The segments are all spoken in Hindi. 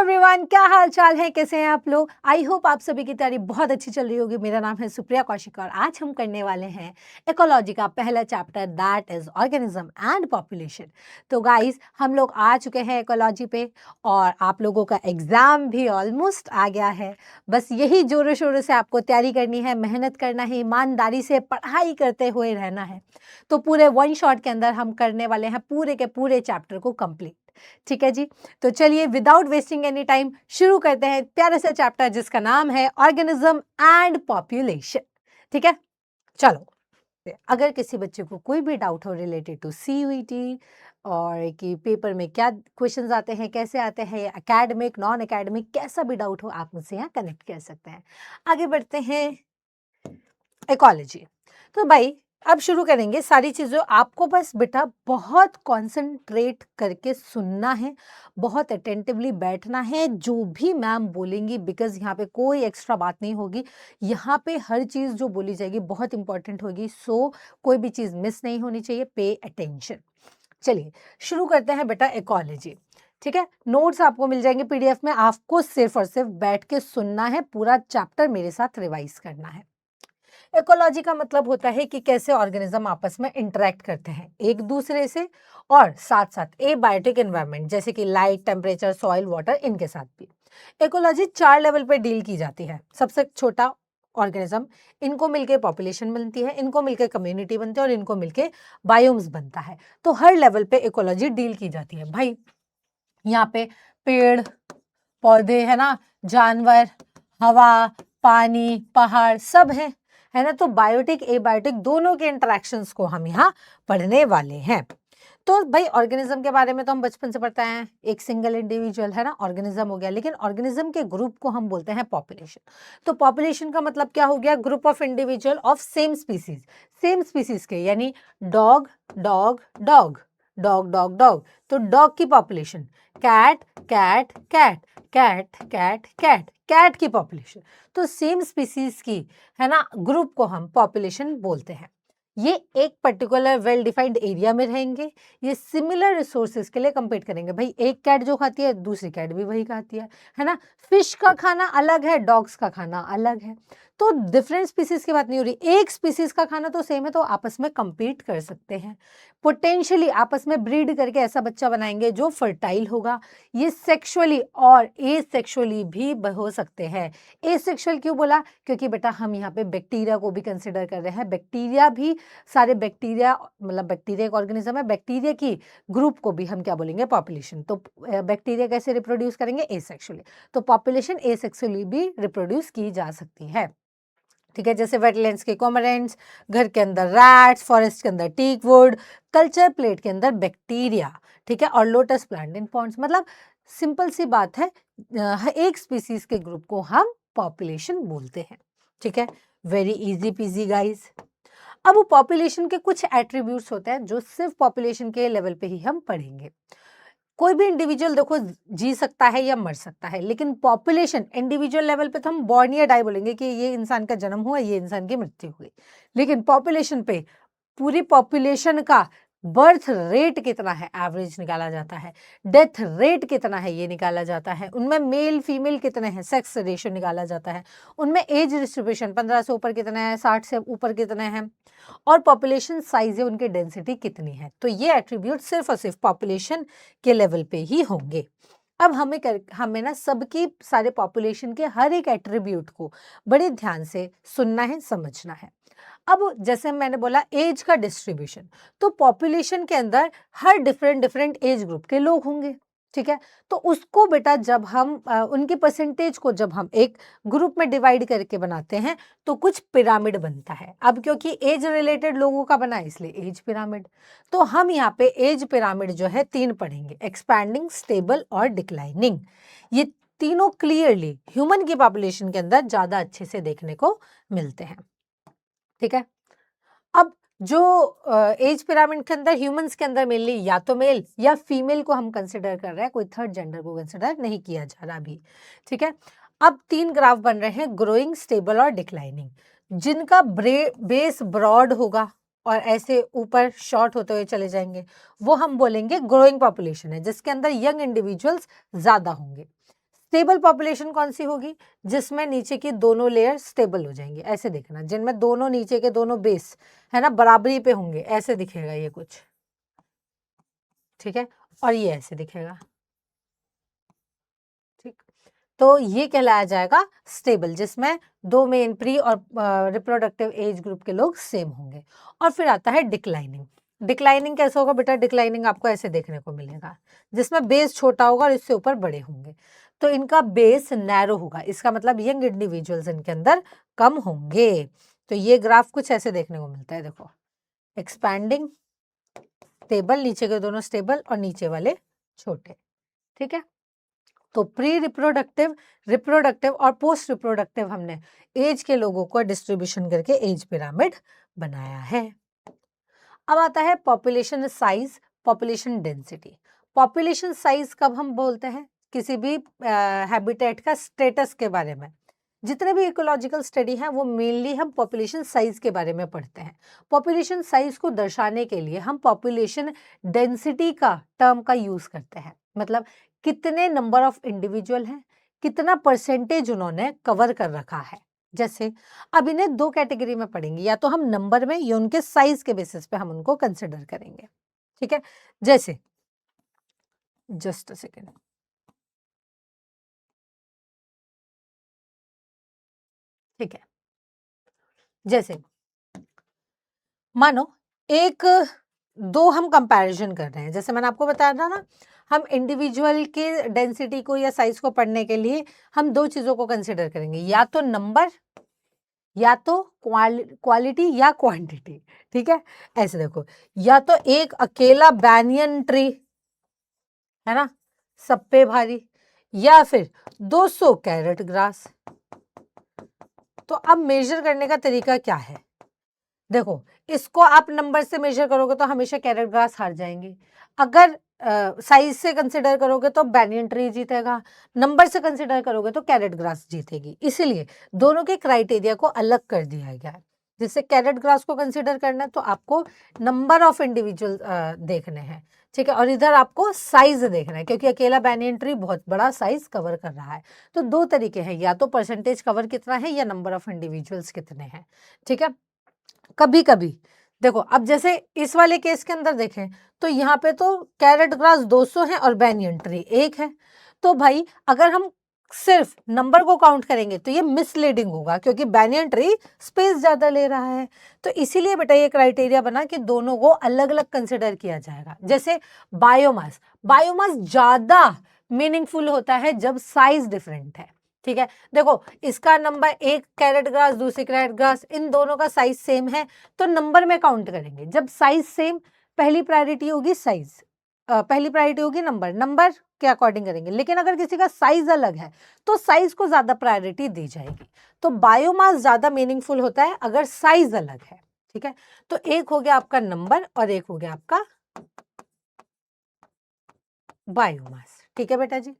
एवरीवन, क्या हाल चाल है, कैसे हैं आप लोग। आई होप आप सभी की तैयारी बहुत अच्छी चल रही होगी। मेरा नाम है सुप्रिया कौशिक और आज हम करने वाले हैं इकोलॉजी का पहला chapter, that is organism and population. तो गाइस, हम लोग आ चुके हैं इकोलॉजी पे और आप लोगों का एग्जाम भी ऑलमोस्ट आ गया है। बस यही जोरों शोरों से आपको तैयारी करनी है, मेहनत करना है, ईमानदारी से पढ़ाई करते हुए रहना है। तो पूरे वन शॉट के अंदर हम करने वाले हैं पूरे के पूरे चैप्टर को कंप्लीट। ठीक है जी, तो चलिए विदाउट वेस्टिंग एनी टाइम शुरू करते हैं प्यारे से चैप्टर जिसका नाम है ऑर्गेनिज्म एंड पॉपुलेशन। ठीक है, चलो। अगर किसी बच्चे को कोई भी डाउट हो रिलेटेड टू सीयूईटी और कि पेपर में क्या क्वेश्चंस आते हैं, कैसे आते हैं, एकेडमिक नॉन एकेडमिक, कैसा भी डाउट हो आप मुझसे यहाँ कनेक्ट कर सकते हैं। आगे बढ़ते हैं इकोलॉजी। तो भाई अब शुरू करेंगे सारी चीज़ों। आपको बस बेटा बहुत कॉन्सेंट्रेट करके सुनना है, बहुत अटेंटिवली बैठना है जो भी मैम बोलेंगी, बिकॉज यहाँ पे कोई एक्स्ट्रा बात नहीं होगी। यहाँ पे हर चीज़ जो बोली जाएगी बहुत इंपॉर्टेंट होगी, सो कोई भी चीज़ मिस नहीं होनी चाहिए। Pay attention. चलिए शुरू करते हैं बेटा इकोलॉजी। ठीक है, नोट्स आपको मिल जाएंगे पीडीएफ में। आपको सिर्फ और सिर्फ बैठ के सुनना है, पूरा चैप्टर मेरे साथ रिवाइज करना है। इकोलॉजी का मतलब होता है कि कैसे ऑर्गेनिज्म आपस में इंटरेक्ट करते हैं एक दूसरे से, और साथ साथ ए बायोटिक एनवायरनमेंट जैसे कि लाइट, टेम्परेचर, सॉइल, वाटर, इनके साथ भी। इकोलॉजी 4 लेवल पे डील की जाती है। सबसे छोटा ऑर्गेनिज्म, इनको मिलके पॉपुलेशन बनती है, इनको मिलके कम्युनिटी बनती है और इनको मिलके बायोम्स बनता है। तो हर लेवल पे इकोलॉजी डील की जाती है भाई। यहाँ पे पेड़ पौधे है ना, जानवर, हवा, पानी, पहाड़ सब है ना। तो बायोटिक एबायोटिक दोनों के इंटरेक्शंस को हम यहाँ पढ़ने वाले हैं। तो भाई ऑर्गेनिज्म के बारे में तो हम बचपन से पढ़ते हैं, एक सिंगल इंडिविजुअल है ना, ऑर्गेनिज्म हो गया। लेकिन ऑर्गेनिज्म के ग्रुप को हम बोलते हैं पॉपुलेशन। तो पॉपुलेशन का मतलब क्या हो गया? Group of individual of same species, same species के, यानी dog dog dog, dog dog dog. तो डॉग की population, cat cat cat, cat cat cat, cat की पॉपुलेशन। तो सेम स्पीसीज की है ना ग्रुप को हम पॉपुलेशन बोलते हैं। ये एक पर्टिकुलर वेल डिफाइंड एरिया में रहेंगे, ये सिमिलर रिसोर्सेज के लिए कंपीट करेंगे। भाई एक कैट जो खाती है दूसरी कैट भी वही खाती है ना। फिश का खाना अलग है, डॉग्स का खाना अलग है। तो डिफरेंट स्पीसीज की बात नहीं हो रही, एक स्पीसीज का खाना तो सेम है, तो आपस में कंपीट कर सकते हैं। पोटेंशियली आपस में ब्रीड करके ऐसा बच्चा बनाएंगे जो फर्टाइल होगा। ये सेक्सुअली और एसेक्सुअली भी हो सकते हैं। एसेक्सुअल क्यों बोला? क्योंकि बेटा हम यहाँ पे बैक्टीरिया को भी कंसिडर कर रहे हैं। बैक्टीरिया भी, सारे बैक्टीरिया, मतलब बैक्टीरिया एक ऑर्गेनिज्म है, बैक्टीरिया की ग्रुप को भी हम क्या बोलेंगे? पॉपुलेशन। तो बैक्टीरिया कैसे रिप्रोड्यूस करेंगे? एसेक्सुअली। तो पॉपुलेशन एसेक्सुअली भी रिप्रोड्यूस की जा सकती है। ठीक है, जैसे वेटलैंड्स के कॉर्मोरेंट्स, घर के अंदर रैट्स, फॉरेस्ट के अंदर टीक वुड, कल्चर प्लेट के अंदर बैक्टीरिया। ठीक है, और लोटस प्लांट इन पॉन्ड्स। मतलब सिंपल सी बात है, एक स्पीसीज के ग्रुप को हम पॉपुलेशन बोलते हैं। ठीक है, वेरी इजी पीजी गाइस। अब वो पॉपुलेशन के कुछ एट्रीब्यूट्स होते हैं जो सिर्फ पॉपुलेशन के लेवल पे ही हम पढ़ेंगे। कोई भी इंडिविजुअल देखो जी सकता है या मर सकता है, लेकिन पॉपुलेशन इंडिविजुअल लेवल पे तो हम बॉर्न या डाई बोलेंगे कि ये इंसान का जन्म हुआ, ये इंसान की मृत्यु हुई। लेकिन पॉपुलेशन पे पूरी पॉपुलेशन का बर्थ रेट कितना है एवरेज निकाला जाता है, डेथ रेट कितना है ये निकाला जाता है, उनमें मेल फीमेल कितने हैं सेक्स रेशियो निकाला जाता है, उनमें एज डिस्ट्रीब्यूशन 15 से ऊपर कितने हैं, 60 से ऊपर कितने हैं, और पॉपुलेशन साइज है उनकी डेंसिटी कितनी है। तो ये एट्रीब्यूट सिर्फ और सिर्फ पॉपुलेशन के लेवल पे ही होंगे। अब हमें ना सबकी सारे पॉपुलेशन के हर एक एट्रीब्यूट को बड़े ध्यान से सुनना है, समझना है। अब जैसे मैंने बोला एज का डिस्ट्रीब्यूशन, तो पॉपुलेशन के अंदर हर डिफरेंट एज ग्रुप के लोग होंगे। ठीक है, तो उसको बेटा जब हम उनकी परसेंटेज को जब हम एक ग्रुप में डिवाइड करके बनाते हैं तो कुछ पिरामिड बनता है। अब क्योंकि एज रिलेटेड लोगों का बना है इसलिए एज पिरामिड। तो हम यहाँ पे एज पिरामिड जो है 3 पढ़ेंगे, एक्सपैंडिंग, स्टेबल और डिक्लाइनिंग। ये तीनों क्लियरली ह्यूमन की पॉपुलेशन के अंदर ज्यादा अच्छे से देखने को मिलते हैं। ठीक है, अब जो एज पिरामिड के अंदर ह्यूमंस के अंदर मेनली या तो मेल या फीमेल को हम कंसिडर कर रहे हैं, कोई थर्ड जेंडर को कंसिडर नहीं किया जा रहा अभी। ठीक है, अब 3 ग्राफ बन रहे हैं, ग्रोइंग, स्टेबल और डिक्लाइनिंग, जिनका बेस ब्रॉड होगा और ऐसे ऊपर शॉर्ट होते हुए चले जाएंगे, वो हम बोलेंगे ग्रोइंग पॉपुलेशन है, जिसके अंदर यंग इंडिविजुअल्स ज्यादा होंगे। स्टेबल पॉपुलेशन कौन सी होगी? जिसमें नीचे की दोनों लेयर स्टेबल हो जाएंगी, ऐसे देखना, जिनमें दोनों नीचे के दोनों बेस है ना बराबरी पे होंगे, ऐसे दिखेगा ये कुछ, ठीक है, और ये ऐसे दिखेगा, ठीक। तो ये कहलाया जाएगा स्टेबल, जिसमें दो मेन प्री और रिप्रोडक्टिव एज ग्रुप के लोग सेम होंगे। और फिर आता है डिक्लाइनिंग। डिक्लाइनिंग कैसे होगा बेटा? डिक्लाइनिंग आपको ऐसे देखने को मिलेगा, जिसमें बेस छोटा होगा और इससे ऊपर बड़े होंगे, तो इनका बेस नैरो होगा, इसका मतलब यंग इंडिविजुअल्स इनके अंदर कम होंगे। तो ये ग्राफ कुछ ऐसे देखने को मिलता है, देखो, एक्सपैंडिंग, स्टेबल, नीचे के दोनों स्टेबल और नीचे वाले छोटे, ठीक है। तो प्री रिप्रोडक्टिव, रिप्रोडक्टिव और पोस्ट रिप्रोडक्टिव हमने एज के लोगों को डिस्ट्रीब्यूशन करके एज पिरामिड बनाया है। अब आता है population size, population density. Population size कब हम बोलते हैं? किसी भी हैबिटेट का स्टेटस के बारे में। जितने भी इकोलॉजिकल स्टडी हैं वो मेनली हम पॉपुलेशन साइज के बारे में पढ़ते हैं। पॉपुलेशन साइज को दर्शाने के लिए हम पॉपुलेशन डेंसिटी का टर्म का यूज करते हैं, मतलब कितने नंबर ऑफ इंडिविजुअल हैं, कितना परसेंटेज उन्होंने कवर कर रखा है। जैसे अब इन्हें दो कैटेगरी में पढ़ेंगे, या तो हम नंबर में या उनके साइज के बेसिस पे हम उनको कंसिडर करेंगे, ठीक है। जैसे जस्ट अ सेकेंड, ठीक है, जैसे मानो एक दो हम कंपैरिजन कर रहे हैं, जैसे मैंने आपको बताया था ना, हम इंडिविजुअल के डेंसिटी को या साइज को पढ़ने के लिए हम दो चीजों को कंसिडर करेंगे, या तो नंबर या तो क्वालिटी या क्वांटिटी, ठीक है। ऐसे देखो, या तो एक अकेला बैनियन ट्री है ना सब पे भारी, या फिर 200 कैरेट ग्रास। तो अब मेजर करने का तरीका क्या है? देखो, इसको आप नंबर से मेजर करोगे तो हमेशा कैरेट ग्रास हार जाएंगे, अगर साइज से कंसिडर करोगे तो बैनियन ट्री जीतेगा, नंबर से कंसिडर करोगे तो कैरेट ग्रास जीतेगी। इसीलिए दोनों के क्राइटेरिया को अलग कर दिया गया है। जैसे कैरेट ग्रास को कंसिडर करना है तो आपको नंबर ऑफ इंडिविजुअल देखने हैं, ठीक है, और इधर आपको साइज देखना है, क्योंकि अकेला बैनियन ट्री बहुत बड़ा साइज कवर कर रहा है। तो दो तरीके हैं, या तो परसेंटेज कवर कितना है या नंबर ऑफ इंडिविजुअल्स कितने हैं, ठीक है। कभी कभी देखो, अब जैसे इस वाले केस के अंदर देखें तो यहाँ पे तो कैरेट ग्रास 200 है और बैनियन ट्री 1 है। तो भाई अगर हम सिर्फ नंबर को काउंट करेंगे तो ये मिसलीडिंग होगा, क्योंकि बैनियन ट्री स्पेस ज्यादा ले रहा है। तो इसीलिए बेटा ये क्राइटेरिया बना कि दोनों को अलग अलग कंसिडर किया जाएगा। जैसे बायोमास, बायोमास ज्यादा मीनिंगफुल होता है जब साइज डिफरेंट है, ठीक है। देखो, इसका नंबर एक कैरेट ग्रास, दूसरी कैरेट ग्रास, इन दोनों का साइज सेम है तो नंबर में काउंट करेंगे। जब साइज सेम, पहली प्रायोरिटी होगी साइज, पहली प्रायोरिटी होगी नंबर, नंबर के अकॉर्डिंग करेंगे। लेकिन अगर किसी का साइज अलग है तो साइज को ज्यादा प्रायोरिटी दी जाएगी। तो बायोमास ज्यादा मीनिंगफुल होता है अगर साइज अलग है, ठीक है। तो एक हो गया आपका नंबर और एक हो गया आपका बायोमास, ठीक है बेटा जी।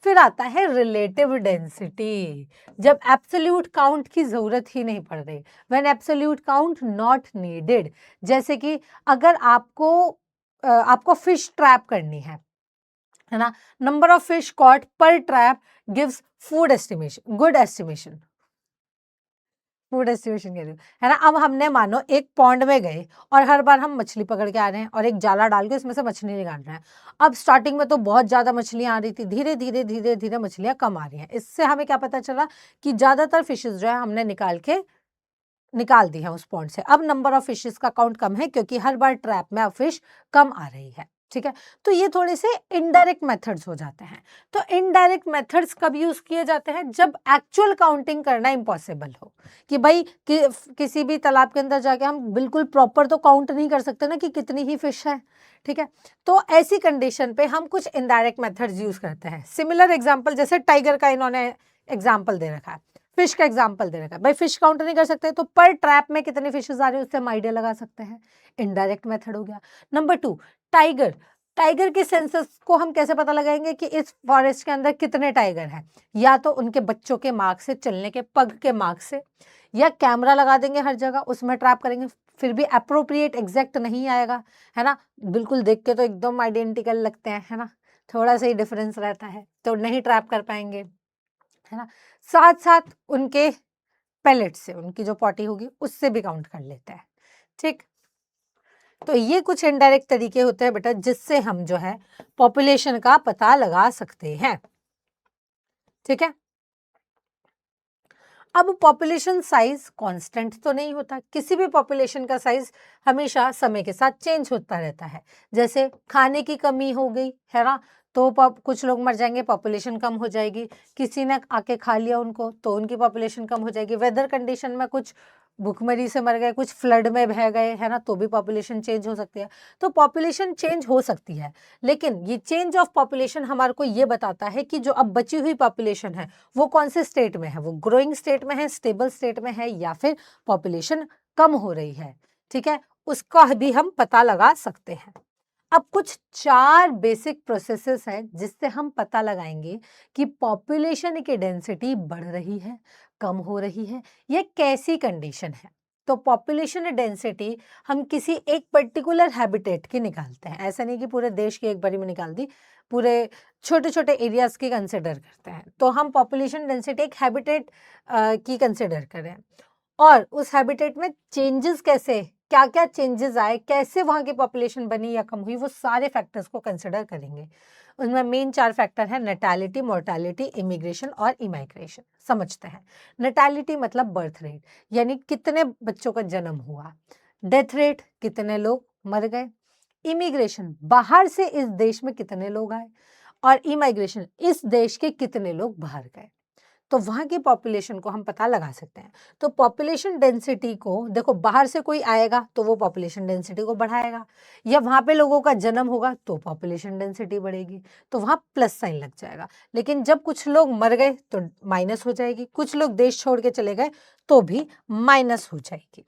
फिर आता है रिलेटिव डेंसिटी, जब एब्सोल्यूट काउंट की जरूरत ही नहीं पड़ रही, when absolute count not needed. जैसे कि अगर आपको फिश ट्रैप करनी है ना, नंबर ऑफ फिश कॉट पर trap gives food estimation, good estimation, food estimation कह रही हूँ, है ना। अब हमने मानो एक पॉन्ड में गए और हर बार हम मछली पकड़ के आ रहे हैं और एक जाला डाल के इसमें से मछली निकाल रहे हैं। अब स्टार्टिंग में तो बहुत ज्यादा मछलियां आ रही थी, धीरे धीरे धीरे धीरे मछलियां कम आ रही हैं। इससे हमें क्या पता चला कि ज्यादातर फिशेस जो है हमने निकाल दी है उस पॉन्ड से। अब नंबर ऑफ फिशेस का काउंट कम है क्योंकि हर बार ट्रैप में अब फिश कम आ रही है, ठीक है। तो ये थोड़े से इनडायरेक्ट मेथड्स हो जाते हैं। तो इनडायरेक्ट मेथड्स कब यूज किए जाते हैं? जब एक्चुअल काउंटिंग करना इम्पॉसिबल हो, कि भाई किसी भी तालाब के अंदर जाके हम बिल्कुल प्रॉपर तो काउंट नहीं कर सकते ना कि कितनी ही फिश है, ठीक है। तो ऐसी कंडीशन पे हम कुछ इनडायरेक्ट मेथड्स यूज करते हैं। सिमिलर एग्जांपल जैसे टाइगर का इन्होंने एग्जांपल दे रखा है, फिश का एग्जांपल दे रखा है। भाई फिश काउंट नहीं कर सकते तो पर ट्रैप में कितने फिशेस आ रहे हैं उससे हम आइडिया लगा सकते हैं, इनडायरेक्ट मेथड हो गया। नंबर 2, टाइगर, टाइगर के सेंसस को हम कैसे पता लगाएंगे कि इस फॉरेस्ट के अंदर कितने टाइगर हैं? या तो उनके बच्चों के मार्क से, चलने के पग के मार्क से, या कैमरा लगा देंगे हर जगह उसमें ट्रैप करेंगे, फिर भी अप्रोप्रिएट एग्जैक्ट नहीं आएगा, है ना। बिल्कुल देख के तो एकदम आइडेंटिकल लगते हैं, है ना, थोड़ा सा ही डिफरेंस रहता है, तो नहीं ट्रैप कर पाएंगे, है ना। साथ साथ उनके पैलेट से, उनकी जो पॉटी होगी उससे भी काउंट कर लेते हैं, ठीक। तो ये कुछ इनडायरेक्ट तरीके होते हैं बेटा जिससे हम जो है पॉपुलेशन का पता लगा सकते हैं, ठीक है। अब पॉपुलेशन साइज कांस्टेंट तो नहीं होता, किसी भी पॉपुलेशन का साइज हमेशा समय के साथ चेंज होता रहता है। जैसे खाने की कमी हो गई है ना, तो कुछ लोग मर जाएंगे, पॉपुलेशन कम हो जाएगी। किसी ने आके खा लिया उनको तो उनकी पॉपुलेशन कम हो जाएगी। वेदर कंडीशन में कुछ भूखमरी से मर गए, कुछ फ्लड में बह गए, है ना, तो भी पॉपुलेशन चेंज हो सकती है। तो पॉपुलेशन चेंज हो सकती है, लेकिन ये चेंज ऑफ पॉपुलेशन हमारे को ये बताता है कि जो अब बची हुई पॉपुलेशन है वो कौन से स्टेट में है, वो ग्रोइंग स्टेट में है, स्टेबल स्टेट में है, या फिर पॉपुलेशन कम हो रही है, ठीक है। उसका भी हम पता लगा सकते हैं। अब कुछ 4 बेसिक प्रोसेसेस हैं जिससे हम पता लगाएंगे कि पॉपुलेशन की डेंसिटी बढ़ रही है, कम हो रही है, ये कैसी कंडीशन है। तो पॉपुलेशन डेंसिटी हम किसी एक पर्टिकुलर हैबिटेट की निकालते हैं, ऐसा नहीं कि पूरे देश की एक बारी में निकाल दी, पूरे छोटे छोटे एरियाज की कंसिडर करते हैं। तो हम पॉपुलेशन डेंसिटी एक हैबिटेट की कंसिडर करें और उस हैबिटेट में चेंजेस कैसे, क्या क्या चेंजेस आए, कैसे वहाँ की पॉपुलेशन बनी या कम हुई, वो सारे फैक्टर्स को कंसिडर करेंगे। उनमें मेन 4 फैक्टर है, नैटेलिटी, मोर्टेलिटी, इमिग्रेशन और इमाइग्रेशन। समझते हैं। नैटेलिटी मतलब बर्थ रेट, यानी कितने बच्चों का जन्म हुआ। डेथ रेट, कितने लोग मर गए। इमिग्रेशन, बाहर से इस देश में कितने लोग आए। और इमाइग्रेशन, इस देश के कितने लोग बाहर गए। तो वहाँ की पॉपुलेशन को हम पता लगा सकते हैं। तो पॉपुलेशन डेंसिटी को देखो, बाहर से कोई आएगा तो वो पॉपुलेशन डेंसिटी को बढ़ाएगा, या वहाँ पे लोगों का जन्म होगा तो पॉपुलेशन डेंसिटी बढ़ेगी, तो वहाँ प्लस साइन लग जाएगा। लेकिन जब कुछ लोग मर गए तो माइनस हो जाएगी, कुछ लोग देश छोड़ के चले गए तो भी माइनस हो जाएगी।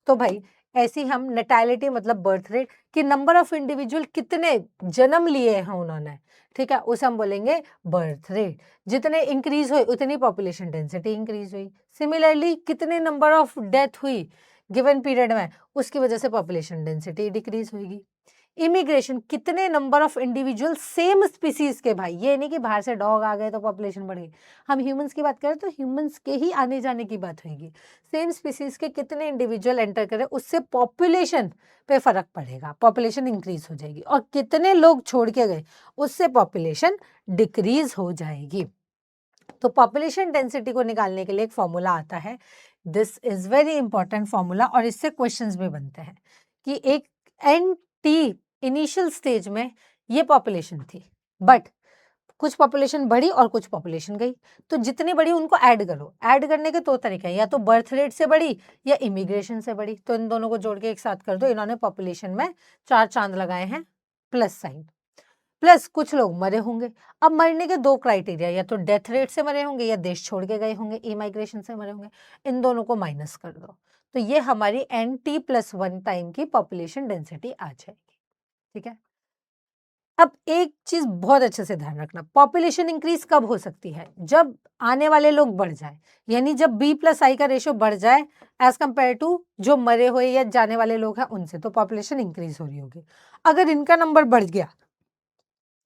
तो भाई ऐसी हम नैटेलिटी मतलब बर्थ रेट कि नंबर ऑफ इंडिविजुअल कितने जन्म लिए हैं उन्होंने, ठीक है, उसे हम बोलेंगे बर्थ रेट। जितने इंक्रीज हुए उतनी पॉपुलेशन डेंसिटी इंक्रीज हुई। सिमिलरली कितने नंबर ऑफ डेथ हुई गिवन पीरियड में, उसकी वजह से पॉपुलेशन डेंसिटी डिक्रीज होगी। इमिग्रेशन, कितने number of individual same species के, भाई ये नहीं कि बाहर से डॉग आ गए तो पॉपुलेशन बढ़ गई। हम ह्यूमंस की बात करें तो ह्यूमंस के ही आने जाने की बात होगी। सेम स्पीसीज के कितने इंडिविजुअल एंटर करें उससे पॉपुलेशन पे फर्क पड़ेगा, पॉपुलेशन इंक्रीज हो जाएगी। और कितने लोग छोड़ के गए उससे पॉपुलेशन डिक्रीज हो जाएगी। तो पॉपुलेशन डेंसिटी को निकालने के लिए एक फॉर्मूला आता है। This is very important formula और इससे क्वेश्चंस भी बनते हैं कि एक एनटी इनिशियल स्टेज में ये पॉपुलेशन थी, बट कुछ पॉपुलेशन बढ़ी और कुछ पॉपुलेशन गई, तो जितनी बढ़ी उनको ऐड करो। ऐड करने के 2 तरीके हैं, या तो बर्थ रेट से बढ़ी या इमिग्रेशन से बढ़ी। तो इन दोनों को जोड़ के एक साथ कर दो। इन्होंने पॉपुलेशन में 4 चांद लगाए हैं, प्लस साइन। प्लस कुछ लोग मरे होंगे। अब मरने के 2 क्राइटेरिया, या तो डेथ रेट से मरे होंगे या देश छोड़ के गए होंगे, इमाइग्रेशन से मरे होंगे। इन दोनों को माइनस कर दो, तो ये हमारी NT+1 टाइम की पॉपुलेशन डेंसिटी आ जाएगी, ठीक है। अब एक चीज बहुत अच्छे से ध्यान रखना, पॉपुलेशन इंक्रीज कब हो सकती है, जब आने वाले लोग बढ़ जाए, यानी जब B+I का रेशियो बढ़ जाए एज कंपेयर टू जो मरे हुए या जाने वाले लोग हैं उनसे, तो पॉपुलेशन इंक्रीज हो रही होगी। अगर इनका नंबर बढ़ गया,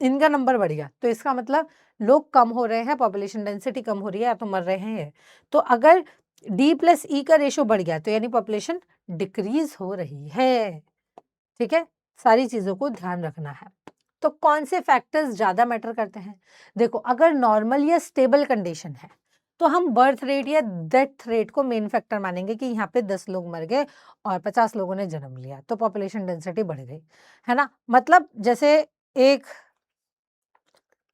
इनका नंबर बढ़ गया, तो इसका मतलब लोग कम हो रहे हैं, पॉपुलेशन डेंसिटी कम हो रही है, या तो मर रहे हैं। तो अगर D+E का रेशियो बढ़ गया तो यानी पॉपुलेशन डिक्रीज हो रही है, ठीक है। सारी चीजों को ध्यान रखना है। तो कौन से फैक्टर्स ज्यादा मैटर करते हैं, देखो अगर नॉर्मल या स्टेबल कंडीशन है तो हम बर्थ रेट या डेथ रेट को मेन फैक्टर मानेंगे कि यहाँ पे 10 लोग मर गए और 50 लोगों ने जन्म लिया तो पॉपुलेशन डेंसिटी बढ़ गई, है ना। मतलब जैसे एक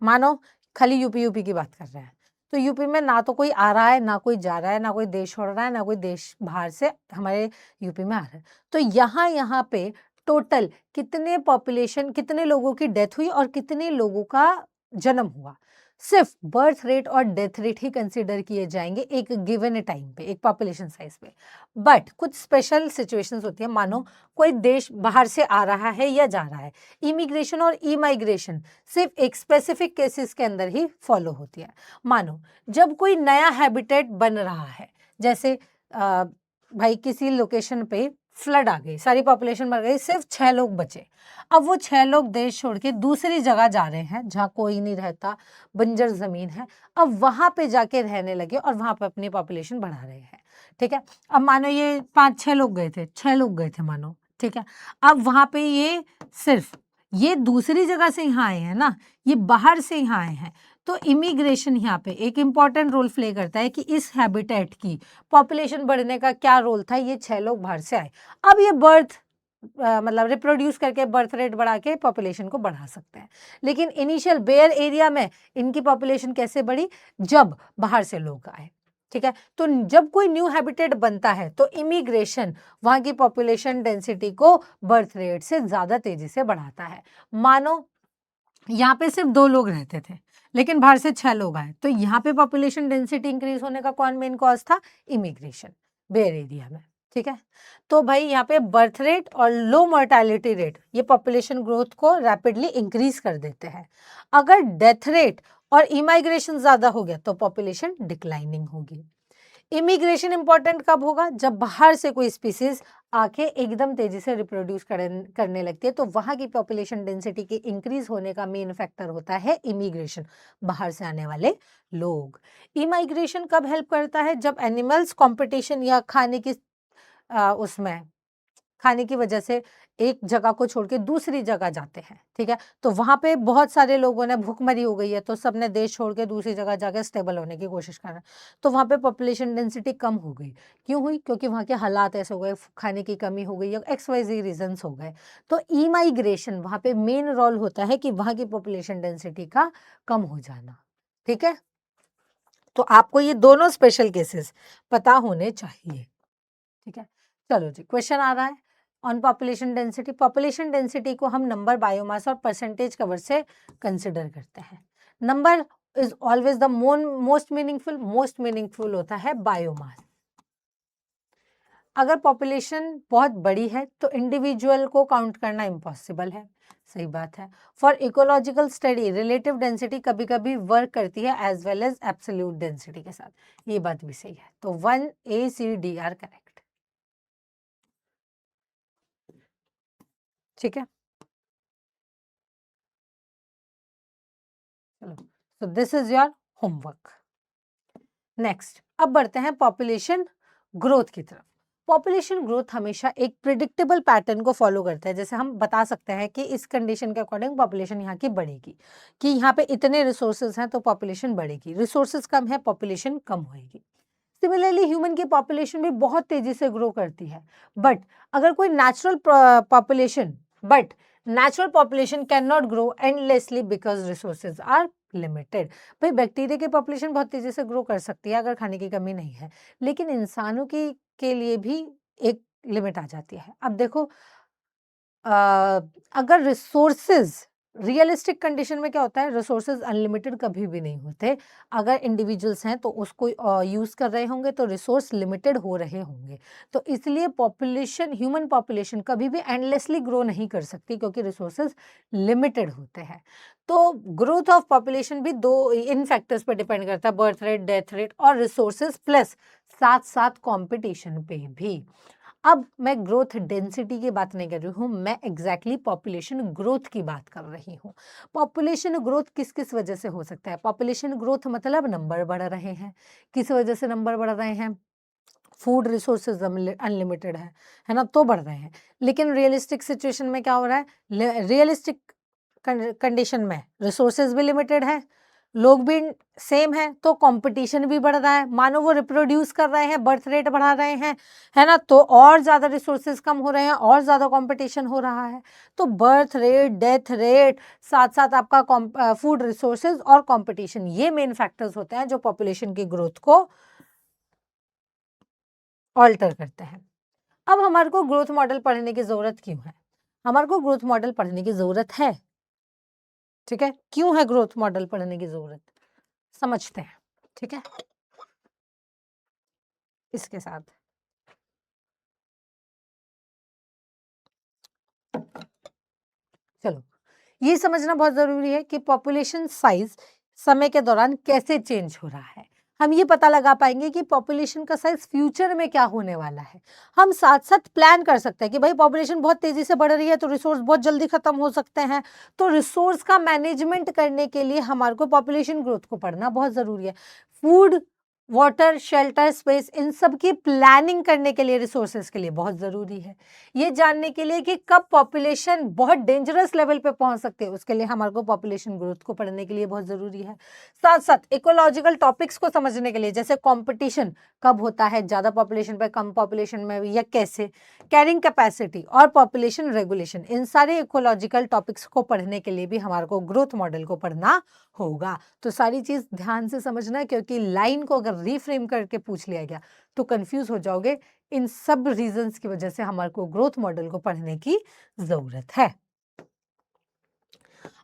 मानो खाली यूपी की बात कर रहे हैं, तो यूपी में ना तो कोई आ रहा है, ना कोई जा रहा है, ना कोई देश छोड़ रहा है, ना कोई देश बाहर से हमारे यूपी में आ रहा है। तो यहाँ पे टोटल कितने पॉपुलेशन, कितने लोगों की डेथ हुई और कितने लोगों का जन्म हुआ, सिर्फ बर्थ रेट और डेथ रेट ही कंसीडर किए जाएंगे एक गिवन टाइम पे, एक पॉपुलेशन साइज पे। बट कुछ स्पेशल सिचुएशंस होती है, मानो कोई देश बाहर से आ रहा है या जा रहा है, इमिग्रेशन और इमाइग्रेशन सिर्फ एक स्पेसिफिक केसेस के अंदर ही फॉलो होती है। मानो जब कोई नया हैबिटेट बन रहा है, जैसे भाई किसी लोकेशन पे फ्लड आ गई, सारी पॉपुलेशन मर गई, सिर्फ 6 लोग बचे। अब वो 6 लोग देश छोड़ के दूसरी जगह जा रहे हैं जहाँ कोई नहीं रहता, बंजर जमीन है। अब वहां पे जाके रहने लगे और वहां पे अपनी पॉपुलेशन बढ़ा रहे हैं। ठीक है, अब मानो ये 5-6 लोग गए थे, 6 लोग गए थे मानो। ठीक है, अब वहां पे ये सिर्फ ये दूसरी जगह से यहाँ आए हैं ना, ये बाहर से यहाँ आए हैं। तो इमिग्रेशन यहाँ पे एक इंपॉर्टेंट रोल प्ले करता है कि इस हैबिटेट की पॉपुलेशन बढ़ने का क्या रोल था। ये 6 लोग बाहर से आए, अब ये मतलब रिप्रोड्यूस करके बर्थ रेट बढ़ा के पॉपुलेशन को बढ़ा सकते हैं। लेकिन इनिशियल बेयर एरिया में इनकी पॉपुलेशन कैसे बढ़ी, जब बाहर से लोग आए। ठीक है, तो जब कोई न्यू हैबिटेट बनता है तो इमिग्रेशन वहां की पॉपुलेशन डेंसिटी को बर्थ रेट से ज्यादा तेजी से बढ़ाता है। मानो यहाँ पे सिर्फ 2 लोग रहते थे, लेकिन बाहर से 6 लोग आए, तो यहाँ पे पॉपुलेशन डेंसिटी इंक्रीज होने का कौन मेन कॉज था, इमिग्रेशन बेयर एरिया में। ठीक है, तो भाई यहाँ पे बर्थ रेट और लो मोर्टेलिटी रेट ये पॉपुलेशन ग्रोथ को रैपिडली इंक्रीज कर देते हैं। अगर डेथ रेट और इमाइग्रेशन ज्यादा हो गया तो पॉपुलेशन डिक्लाइनिंग होगी। इमिग्रेशन इंपॉर्टेंट कब होगा, जब बाहर से कोई स्पीसीज आके एकदम तेजी से रिप्रोड्यूस करने लगती है, तो वहां की पॉपुलेशन डेंसिटी के इंक्रीज होने का मेन फैक्टर होता है इमिग्रेशन, बाहर से आने वाले लोग। इमाइग्रेशन कब हेल्प करता है, जब एनिमल्स कंपटीशन या उसमें खाने की वजह से एक जगह को छोड़ के दूसरी जगह जाते हैं। ठीक है, तो वहां पे बहुत सारे लोगों ने भूखमरी हो गई है, तो सबने देश छोड़ के दूसरी जगह जाकर स्टेबल होने की कोशिश कर रहे हैं, तो वहां पे पॉपुलेशन डेंसिटी कम हो गई। क्यों हुई, क्योंकि वहां के हालात ऐसे हो गए, खाने की कमी हो गई या XYZ रीजंस हो गए। तो इमाइग्रेशन वहां पे मेन रोल होता है कि वहां की पॉपुलेशन डेंसिटी का कम हो जाना। ठीक है, तो आपको ये दोनों स्पेशल केसेस पता होने चाहिए। ठीक है, चलो जी, क्वेश्चन आ रहा है on population density. Population density को हम नंबर, बायोमास और परसेंटेज कवर से कंसिडर करते हैं। Number is always the most meaningful होता है बायोमास। अगर पॉपुलेशन बहुत बड़ी है तो इंडिविजुअल को काउंट करना इम्पॉसिबल है, सही बात है। For ecological study relative density कभी कभी वर्क करती है as well as absolute density के साथ, ये बात भी सही है। तो 1A, C, D are correct. ठीक है, चलो, तो this is your homework. Next, अब बढ़ते हैं पॉपुलेशन ग्रोथ की तरफ। पॉपुलेशन ग्रोथ हमेशा एक प्रिडिक्टेबल पैटर्न को फॉलो करता है। जैसे हम बता सकते हैं कि इस कंडीशन के अकॉर्डिंग पॉपुलेशन यहाँ की बढ़ेगी, कि यहाँ पे इतने रिसोर्सेज हैं तो पॉपुलेशन बढ़ेगी, रिसोर्सेज कम है पॉपुलेशन कम होएगी। सिमिलरली ह्यूमन की पॉपुलेशन भी बहुत तेजी से ग्रो करती है, बट अगर कोई natural population can not grow endlessly because resources are limited. भाई बैक्टीरिया की पॉपुलेशन बहुत तेजी से ग्रो कर सकती है अगर खाने की कमी नहीं है, लेकिन इंसानों की के लिए भी एक लिमिट आ जाती है। अब देखो, अगर रिसोर्सेज रियलिस्टिक कंडीशन में क्या होता है, रिसोर्सेज अनलिमिटेड कभी भी नहीं होते। अगर इंडिविजुअल्स हैं तो उसको यूज कर रहे होंगे तो रिसोर्स लिमिटेड हो रहे होंगे। तो इसलिए पॉपुलेशन, ह्यूमन पॉपुलेशन कभी भी एंडलेसली ग्रो नहीं कर सकती क्योंकि रिसोर्सेज लिमिटेड होते हैं। तो ग्रोथ ऑफ पॉपुलेशन भी दो इन फैक्टर्स पर डिपेंड करता है, बर्थ रेट, डेथ रेट और रिसोर्सेज, प्लस साथ साथ कॉम्पिटिशन पे भी। अब मैं ग्रोथ डेंसिटी की बात नहीं कर रही हूँ, मैं एग्जैक्टली पॉपुलेशन ग्रोथ की बात कर रही हूँ। पॉपुलेशन ग्रोथ किस किस वजह से हो सकता है, पॉपुलेशन ग्रोथ मतलब नंबर बढ़ रहे हैं। किस वजह से नंबर बढ़ रहे हैं, फूड रिसोर्सेज अनलिमिटेड है ना, तो बढ़ रहे हैं। लेकिन रियलिस्टिक सिचुएशन में क्या हो रहा है, रियलिस्टिक कंडीशन में रिसोर्सेज भी लिमिटेड है, लोग भी सेम है, तो कंपटीशन भी बढ़ रहा है। मानो वो रिप्रोड्यूस कर रहे हैं, बर्थ रेट बढ़ा रहे हैं, है ना, तो और ज्यादा रिसोर्सेज कम हो रहे हैं और ज्यादा कंपटीशन हो रहा है। तो बर्थ रेट, डेथ रेट, साथ साथ आपका फूड रिसोर्सेज और कंपटीशन, ये मेन फैक्टर्स होते हैं जो पॉपुलेशन की ग्रोथ को ऑल्टर करते हैं। अब हमारे को ग्रोथ मॉडल पढ़ने की जरूरत क्यों है, हमारे को ग्रोथ मॉडल पढ़ने की जरूरत है। ठीक है, क्यों है ग्रोथ मॉडल पढ़ने की जरूरत, समझते हैं। ठीक है, इसके साथ चलो, ये समझना बहुत जरूरी है कि पॉपुलेशन साइज समय के दौरान कैसे चेंज हो रहा है। हम ये पता लगा पाएंगे कि पॉपुलेशन का साइज फ्यूचर में क्या होने वाला है। हम साथ साथ प्लान कर सकते हैं कि भाई पॉपुलेशन बहुत तेजी से बढ़ रही है तो रिसोर्स बहुत जल्दी खत्म हो सकते हैं, तो रिसोर्स का मैनेजमेंट करने के लिए हमारे को पॉपुलेशन ग्रोथ को पढ़ना बहुत जरूरी है। फूड, वाटर, शेल्टर, स्पेस, इन सब की प्लानिंग करने के लिए रिसोर्सेज के लिए बहुत ज़रूरी है। ये जानने के लिए कि कब पॉपुलेशन बहुत डेंजरस लेवल पे पहुंच सकते हैं, उसके लिए हमारे को पॉपुलेशन ग्रोथ को पढ़ने के लिए बहुत ज़रूरी है। साथ साथ इकोलॉजिकल टॉपिक्स को समझने के लिए, जैसे कंपटीशन कब होता है, ज़्यादा पॉपुलेशन पे, कम पॉपुलेशन में, या कैसे, कैरिंग कैपेसिटी और पॉपुलेशन रेगुलेशन, इन सारे इकोलॉजिकल टॉपिक्स को पढ़ने के लिए भी हमारे को ग्रोथ मॉडल को पढ़ना होगा। तो सारी चीज ध्यान से समझना है, क्योंकि लाइन को अगर रीफ्रेम करके पूछ लिया गया तो कंफ्यूज हो जाओगे। इन सब रीजंस की वजह से हमारे को ग्रोथ मॉडल को पढ़ने की जरूरत है।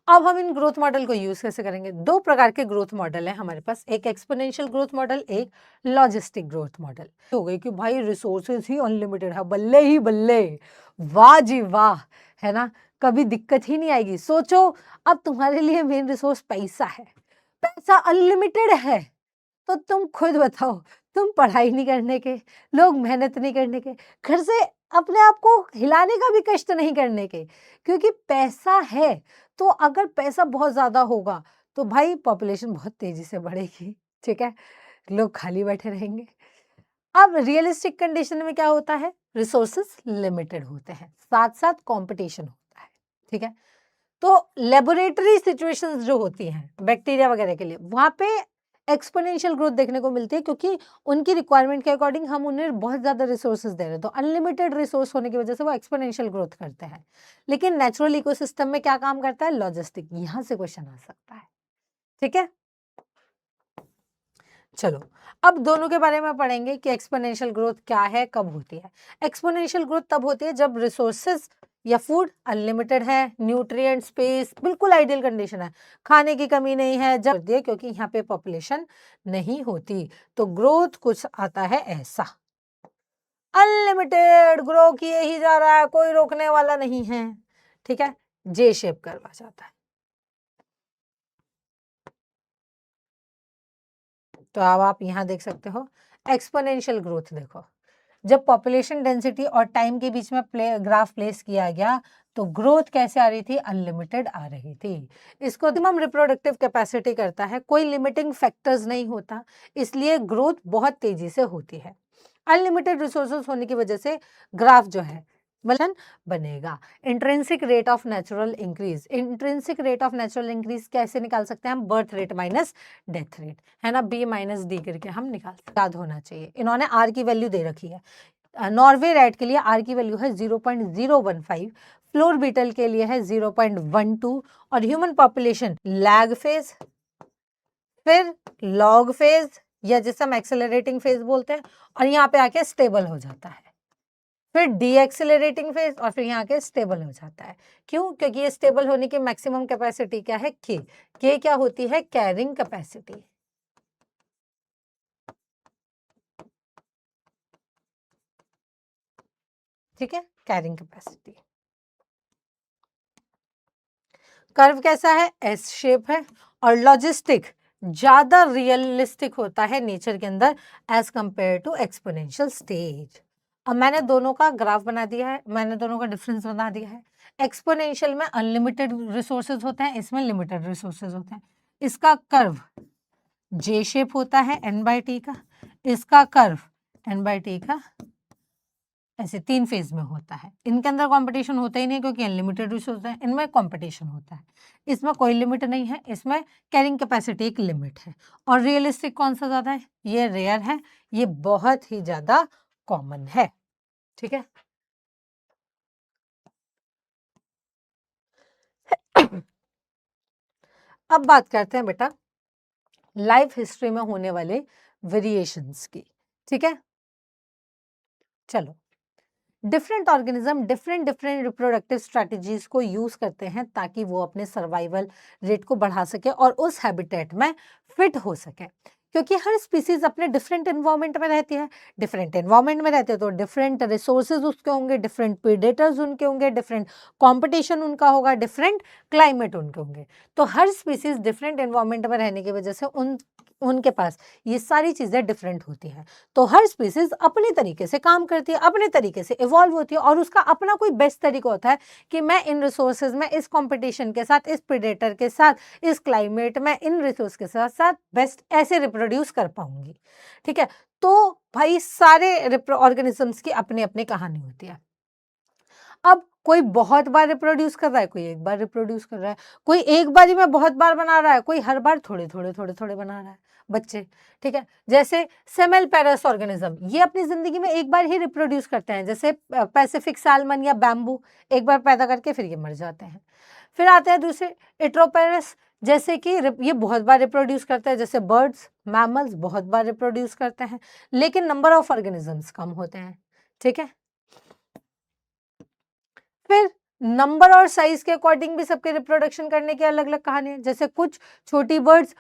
अब हम इन ग्रोथ मॉडल को यूज कैसे करेंगे? दो प्रकार के ग्रोथ मॉडल है हमारे पास, एक एक्सपोनेंशियल ग्रोथ मॉडल, एक लॉजिस्टिक ग्रोथ मॉडल। हो गई कि भाई रिसोर्सेज ही अनलिमिटेड है, बल्ले ही बल्ले, वाह जी वाह, है ना, कभी दिक्कत ही नहीं आएगी। सोचो अब तुम्हारे लिए मेन रिसोर्स पैसा है, पैसा अनलिमिटेड है, तो तुम खुद बताओ, तुम पढ़ाई नहीं करने के, लोग मेहनत नहीं करने के, घर से अपने आप को हिलाने का भी कष्ट नहीं करने के, क्योंकि पैसा है। तो अगर पैसा बहुत ज्यादा होगा तो भाई पॉपुलेशन बहुत तेजी से बढ़ेगी, ठीक है, लोग खाली बैठे रहेंगे। अब रियलिस्टिक कंडीशन में क्या होता है? रिसोर्सेस लिमिटेड होते हैं, साथ साथ कंपटीशन होता है, ठीक है। तो लेबोरेटरी सिचुएशंस जो होती हैं बैक्टीरिया वगैरह के लिए, वहां पे एक्सपोनेंशियल ग्रोथ देखने को मिलती है, क्योंकि उनकी रिक्वायरमेंट के अकॉर्डिंग हम उन्हें बहुत ज्यादा रिसोर्सेज दे रहे हैं, तो अनलिमिटेड रिसोर्स होने की वजह से वो एक्सपोनेंशियल ग्रोथ करते हैं। लेकिन नेचुरल इकोसिस्टम में क्या काम करता है? लॉजिस्टिक। यहां से क्वेश्चन आ सकता है, ठीक है। चलो अब दोनों के बारे में पढ़ेंगे कि एक्सपोनेंशियल ग्रोथ क्या है, कब होती है। एक्सपोनेंशियल ग्रोथ तब होती है जब रिसोर्सेज या फूड अनलिमिटेड है, न्यूट्रिएंट, स्पेस बिल्कुल आइडियल कंडीशन है, खाने की कमी नहीं है, जब दिए क्योंकि यहाँ पे पॉपुलेशन नहीं होती, तो ग्रोथ कुछ आता है ऐसा, अनलिमिटेड ग्रो किए ही जा रहा है, कोई रोकने वाला नहीं है, ठीक है, जे शेप करवा जाता है। तो अब आप यहां देख सकते हो एक्सपोनेंशियल ग्रोथ, देखो जब पॉपुलेशन डेंसिटी और टाइम के बीच में ग्राफ प्लेस किया गया तो ग्रोथ कैसे आ रही थी? अनलिमिटेड आ रही थी। इसको मैक्सिमम रिप्रोडक्टिव कैपेसिटी करता है, कोई लिमिटिंग फैक्टर्स नहीं होता, इसलिए ग्रोथ बहुत तेजी से होती है। अनलिमिटेड रिसोर्सेज होने की वजह से ग्राफ जो है मतलब बनेगा। Intrinsic rate of natural increase, intrinsic rate of natural increase कैसे निकाल सकते हैं हम? Birth rate minus death rate, है ना, बी माइनस डी करके हम निकाल सकते। याद होना चाहिए, इन्होंने आर की वैल्यू दे रखी है, नॉर्वे रेड के लिए आर की वैल्यू है 0.015, फ्लोर बीटल के लिए है 0.12, और ह्यूमन पॉपुलेशन लैग फेज, फिर लॉग फेज, या जिसे हम एक्सेलरेटिंग फेज बोलते हैं, और यहाँ पे आके स्टेबल हो जाता है, फिर डी एक्सेलरेटिंग फेज, और फिर यहाँ के स्टेबल हो जाता है। क्यों? क्योंकि ये स्टेबल होने की मैक्सिमम कैपेसिटी क्या है? के क्या होती है? कैरिंग कैपेसिटी, ठीक है, कैरिंग कैपेसिटी। कर्व कैसा है? एस शेप है, और लॉजिस्टिक ज्यादा रियलिस्टिक होता है नेचर के अंदर as compared to exponential stage. अब मैंने दोनों का ग्राफ बना दिया है, मैंने दोनों का डिफरेंस बना दिया है। एक्सपोनेंशियल में अनलिमिटेड रिसोर्सेज होते हैं, इसमें लिमिटेड रिसोर्सेज होते हैं। इसका कर्व जे शेप होता है एन बाई टी का, इसका कर्व एन बाई टी का ऐसे 3 फेज में होता है। इनके अंदर कंपटीशन होता ही नहीं क्योंकि अनलिमिटेड रिसोर्स है, इनमें कंपटीशन होता है। इसमें कोई लिमिट नहीं है, इसमें कैरिंग कैपेसिटी एक लिमिट है। और रियलिस्टिक कौन सा ज्यादा है? ये रेयर है, ये बहुत ही ज्यादा कॉमन है, ठीक है। अब बात करते हैं बेटा लाइफ हिस्ट्री में होने वाले वेरिएशंस की, ठीक है। चलो, different organism different reproductive strategies को यूज करते हैं ताकि वो अपने सर्वाइवल रेट को बढ़ा सके और उस हैबिटेट में फिट हो सके, क्योंकि हर स्पीसीज अपने डिफरेंट एनवायरनमेंट में रहती है। डिफरेंट एनवायरनमेंट में रहते हैं तो डिफरेंट रिसोर्सेज उसके होंगे, डिफरेंट प्रीडेटर्स उनके होंगे, डिफरेंट कंपटीशन उनका होगा, डिफरेंट क्लाइमेट उनके होंगे। तो हर स्पीसीज डिफरेंट एनवायरनमेंट में रहने की वजह से उन उनके पास ये सारी चीज़ें डिफरेंट होती हैं। तो हर स्पीसीज़ अपने तरीके से काम करती है, अपने तरीके से इवॉल्व होती है और उसका अपना कोई बेस्ट तरीका होता है कि मैं इन रिसोर्सेज में, इस कंपटीशन के साथ, इस प्रेडेटर के साथ, इस क्लाइमेट में, इन रिसोर्स के साथ साथ बेस्ट ऐसे रिप्रोड्यूस कर पाऊंगी। ठीक है, तो भाई सारे ऑर्गेनिजम्स की अपनी अपनी कहानी होती है। अब कोई बहुत बार रिप्रोड्यूस कर रहा है, कोई एक बार रिप्रोड्यूस कर रहा है, कोई एक बार ही में बहुत बार बना रहा है, कोई हर बार थोड़े थोड़े थोड़े थोड़े बना रहा है बच्चे। ठीक है, जैसे सेमेल्पेरस ऑर्गेनिज्म, ये अपनी जिंदगी में एक बार ही रिप्रोड्यूस करते हैं, जैसे पैसिफिक सैल्मन या बैम्बू, एक बार पैदा करके फिर ये मर जाते हैं। फिर आते हैं दूसरे एट्रोपेरस, जैसे कि ये बहुत बार रिप्रोड्यूस करते हैं, जैसे बर्ड्स, मैमल्स बहुत बार रिप्रोड्यूस करते हैं, लेकिन नंबर ऑफ ऑर्गेनिजम्स कम होते हैं। ठीक है, फिर नंबर और साइज के अकॉर्डिंग भी सबके रिप्रोडक्शन करने की अलग अलग कहानी है। जैसे कुछ छोटी birds,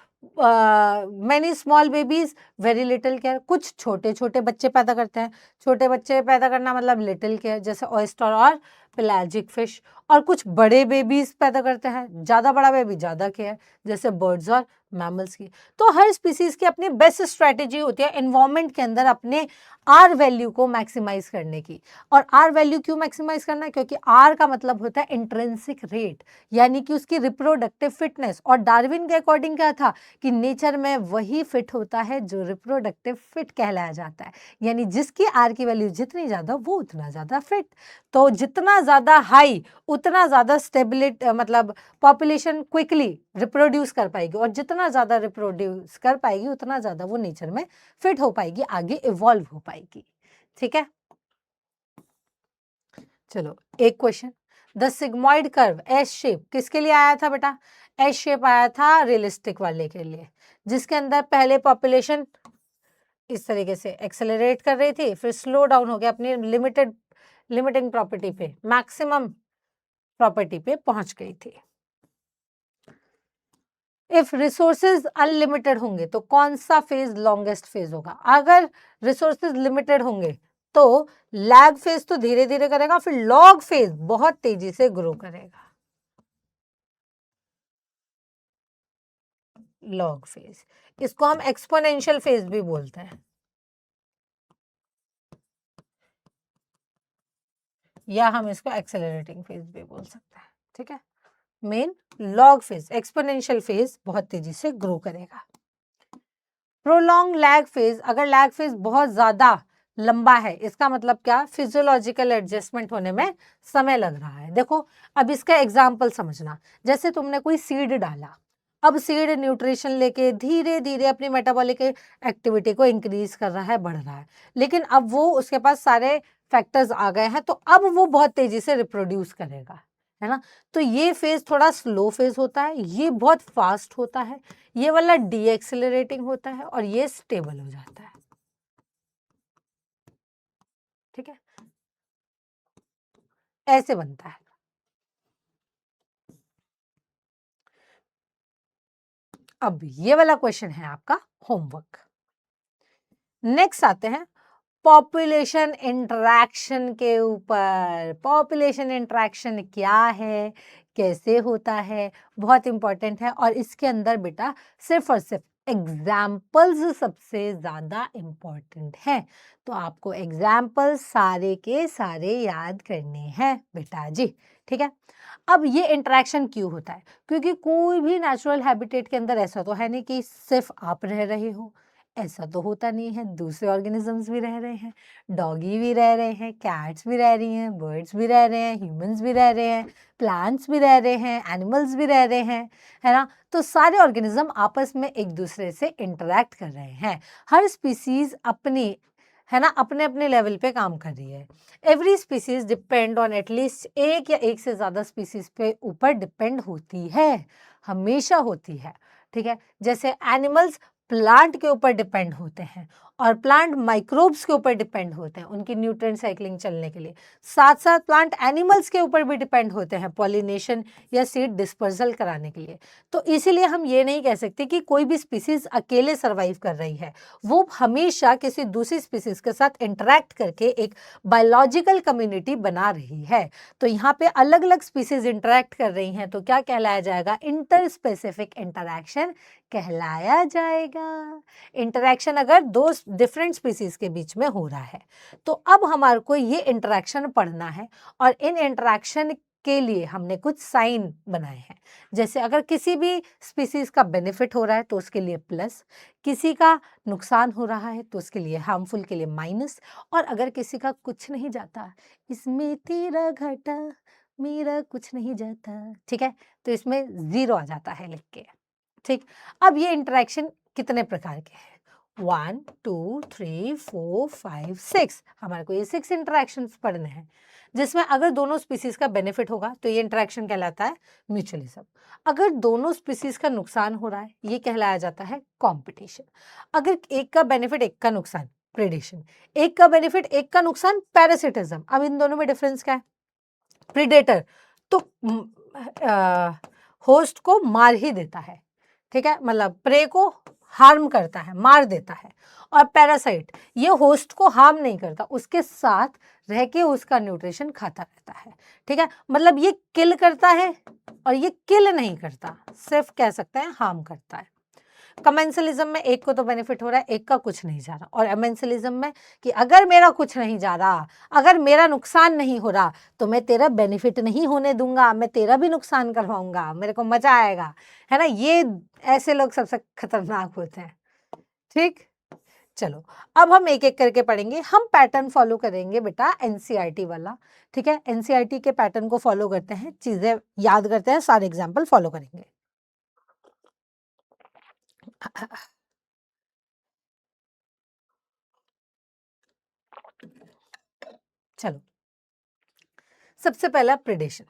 many small babies, very little care, कुछ छोटे छोटे बच्चे पैदा करते हैं। छोटे बच्चे पैदा करना मतलब लिटिल केयर, जैसे ऑयस्टर और पेलाजिक फिश। और कुछ बड़े बेबीज पैदा करते हैं, ज़्यादा बड़ा बेबी ज़्यादा केयर, जैसे बर्ड्स और मैमल्स की। तो हर स्पीसीज की अपनी बेस्ट स्ट्रैटेजी होती है एनवायरमेंट के अंदर अपने आर वैल्यू को मैक्सिमाइज करने की। और आर वैल्यू क्यों मैक्सिमाइज करना है? क्योंकि आर का मतलब होता है इंट्रिंसिक रेट, यानी कि उसकी रिप्रोडक्टिव फिटनेस। और डार्विन के अकॉर्डिंग क्या था कि नेचर में वही फिट होता है जो रिप्रोडक्टिव फिट कहलाया जाता है, यानी जिसकी आर की वैल्यू जितनी ज्यादा वो उतना ज्यादा फिट। तो जितना ज्यादा हाई उतना ज्यादा स्टेबिलिटी, मतलब पॉपुलेशन क्विकली रिप्रोड्यूस कर पाएगी, और जितना ज्यादा रिप्रोड्यूस कर पाएगी उतना ज्यादा वो नेचर में फिट हो पाएगी, आगे इवॉल्व हो पाएगी। ठीक है, चलो एक question, the sigmoid curve S shape किसके लिए आया था बेटा? एस शेप आया था रियलिस्टिक वाले के लिए, जिसके अंदर पहले पॉपुलेशन इस तरीके से एक्सेलरेट कर रही थी, फिर स्लो डाउन हो गया अपनी लिमिटिंग प्रॉपर्टी पे, मैक्सिमम प्रॉपर्टी पे पहुंच गई थी। इफ रिसोर्सेज अनलिमिटेड होंगे तो कौन सा फेज लॉन्गेस्ट फेज होगा? अगर रिसोर्सेज लिमिटेड होंगे तो लैग फेज तो धीरे धीरे करेगा, फिर लॉग फेज बहुत तेजी से ग्रो करेगा। लॉग फेज, इसको हम एक्सपोनेंशियल फेज भी बोलते हैं, या हम इसको एक्सेलरेटिंग फेज भी बोल सकते हैं। ठीक है, main log phase, exponential phase बहुत तेजी से ग्रो करेगा। प्रोलॉन्ग लैग फेज, अगर लैग फेज बहुत ज्यादा लंबा है, इसका मतलब क्या? फिजियोलॉजिकल एडजस्टमेंट होने में समय लग रहा है। देखो अब इसका एग्जांपल समझना, जैसे तुमने कोई सीड डाला, अब सीड न्यूट्रिशन लेके धीरे धीरे अपनी मेटाबॉलिक एक्टिविटी को इंक्रीज कर रहा है, बढ़ रहा है, लेकिन अब वो उसके पास सारे फैक्टर्स आ गए हैं, तो अब वो बहुत तेजी से रिप्रोड्यूस करेगा, है ना? तो ये फेज थोड़ा स्लो फेज होता है, ये बहुत फास्ट होता है, ये वाला डी एक्सेलरेटिंग होता है, और ये स्टेबल हो जाता है। ठीक है, ऐसे बनता है। अब ये वाला क्वेश्चन है आपका होमवर्क। नेक्स्ट आते हैं पॉपुलेशन इंटरैक्शन के ऊपर। पॉपुलेशन इंटरैक्शन क्या है, कैसे होता है, बहुत इंपॉर्टेंट है, और इसके अंदर बेटा सिर्फ और सिर्फ एग्जाम्पल्स सबसे ज्यादा इंपॉर्टेंट है। तो आपको एग्जाम्पल्स सारे के सारे याद करने हैं बेटा जी। ठीक है, अब ये इंटरेक्शन क्यों होता है? क्योंकि कोई भी नेचुरल हैबिटेट के अंदर ऐसा तो है नहीं कि सिर्फ आप रह रहे हो, ऐसा तो होता नहीं है, दूसरे ऑर्गेनिजम्स भी रह रहे हैं, डॉगी भी रह रहे हैं, कैट्स भी रह रही हैं, बर्ड्स भी रह रहे हैं, ह्यूमंस भी रह रहे हैं, प्लांट्स भी रह रहे हैं, एनिमल्स भी रह रहे हैं, है ना? तो सारे ऑर्गेनिज्म आपस में एक दूसरे से इंटरैक्ट कर रहे हैं। हर स्पीसीज अपनी, है ना, अपने अपने लेवल पे काम कर रही है। Every species depend on at least एक या एक से ज्यादा स्पीसीज पे ऊपर डिपेंड होती है, हमेशा होती है। ठीक है, जैसे एनिमल्स प्लांट के ऊपर डिपेंड होते हैं, और प्लांट माइक्रोब्स के ऊपर डिपेंड होते हैं उनकी न्यूट्रिएंट साइक्लिंग चलने के लिए। साथ साथ प्लांट एनिमल्स के ऊपर भी डिपेंड होते हैं पॉलिनेशन या सीड डिस्पर्सल कराने के लिए। तो इसीलिए हम ये नहीं कह सकते कि कोई भी स्पीसीज अकेले सर्वाइव कर रही है, वो हमेशा किसी दूसरी स्पीसीज के साथ इंटरैक्ट करके एक बायोलॉजिकल कम्युनिटी बना रही है। तो यहाँ पे अलग अलग स्पीसीज इंटरैक्ट कर रही हैं, तो क्या कहलाया जाएगा? इंटर स्पेसिफिक इंटरैक्शन कहलाया जाएगा। इंटरैक्शन अगर दो डिफरेंट स्पीसीज के बीच में हो रहा है। तो अब हमारे को ये इंटरैक्शन पढ़ना है और इन इंटरैक्शन के लिए हमने कुछ साइन बनाए हैं। जैसे अगर किसी भी स्पीसीज का बेनिफिट हो रहा है तो उसके लिए प्लस, किसी का नुकसान हो रहा है तो उसके लिए हार्मफुल के लिए माइनस, और अगर किसी का कुछ नहीं जाता, इसमें तेरा घाटा मेरा कुछ नहीं जाता, ठीक है, तो इसमें जीरो आ जाता है लिख के। ठीक, अब ये इंटरेक्शन कितने प्रकार के हैं? 1 2 3 4 5 6, हमारे को ये 6 इंटरेक्शंस पढ़ने हैं, जिसमें अगर दोनों स्पीसीज का बेनिफिट होगा तो ये इंटरेक्शन कहलाता है म्यूचुअलिज्म। अगर दोनों स्पीसीज का नुकसान हो रहा है ये कहलाया जाता है कंपटीशन। अगर एक का बेनिफिट एक का नुकसान प्रेडेशन, एक का बेनिफिट एक का नुकसान पैरासिटिज्म। अब इन दोनों में डिफरेंस क्या है? प्रीडेटर तो होस्ट को मार ही देता है, ठीक है, मतलब प्रे को हार्म करता है, मार देता है। और पैरासाइट ये होस्ट को हार्म नहीं करता, उसके साथ रह के उसका न्यूट्रिशन खाता रहता है, ठीक है, मतलब ये किल करता है और ये किल नहीं करता, सिर्फ कह सकते हैं हार्म करता है। कमेंसलिज्म में एक को तो बेनिफिट हो रहा है, एक का कुछ नहीं जा रहा, और एमेंसलिज्म में कि अगर मेरा कुछ नहीं जा रहा, अगर मेरा नुकसान नहीं हो रहा तो मैं तेरा बेनिफिट नहीं होने दूंगा, मैं तेरा भी नुकसान करवाऊंगा, मेरे को मजा आएगा, है ना। ये ऐसे लोग सबसे खतरनाक होते हैं। ठीक, चलो अब हम एक एक करके पढ़ेंगे। हम पैटर्न फॉलो करेंगे बेटा एनसीईआरटी वाला, ठीक है, एनसीईआरटी के पैटर्न को फॉलो करते हैं, चीजें याद करते हैं, सारे एग्जाम्पल फॉलो करेंगे। चलो, सबसे पहला प्रिडेशन।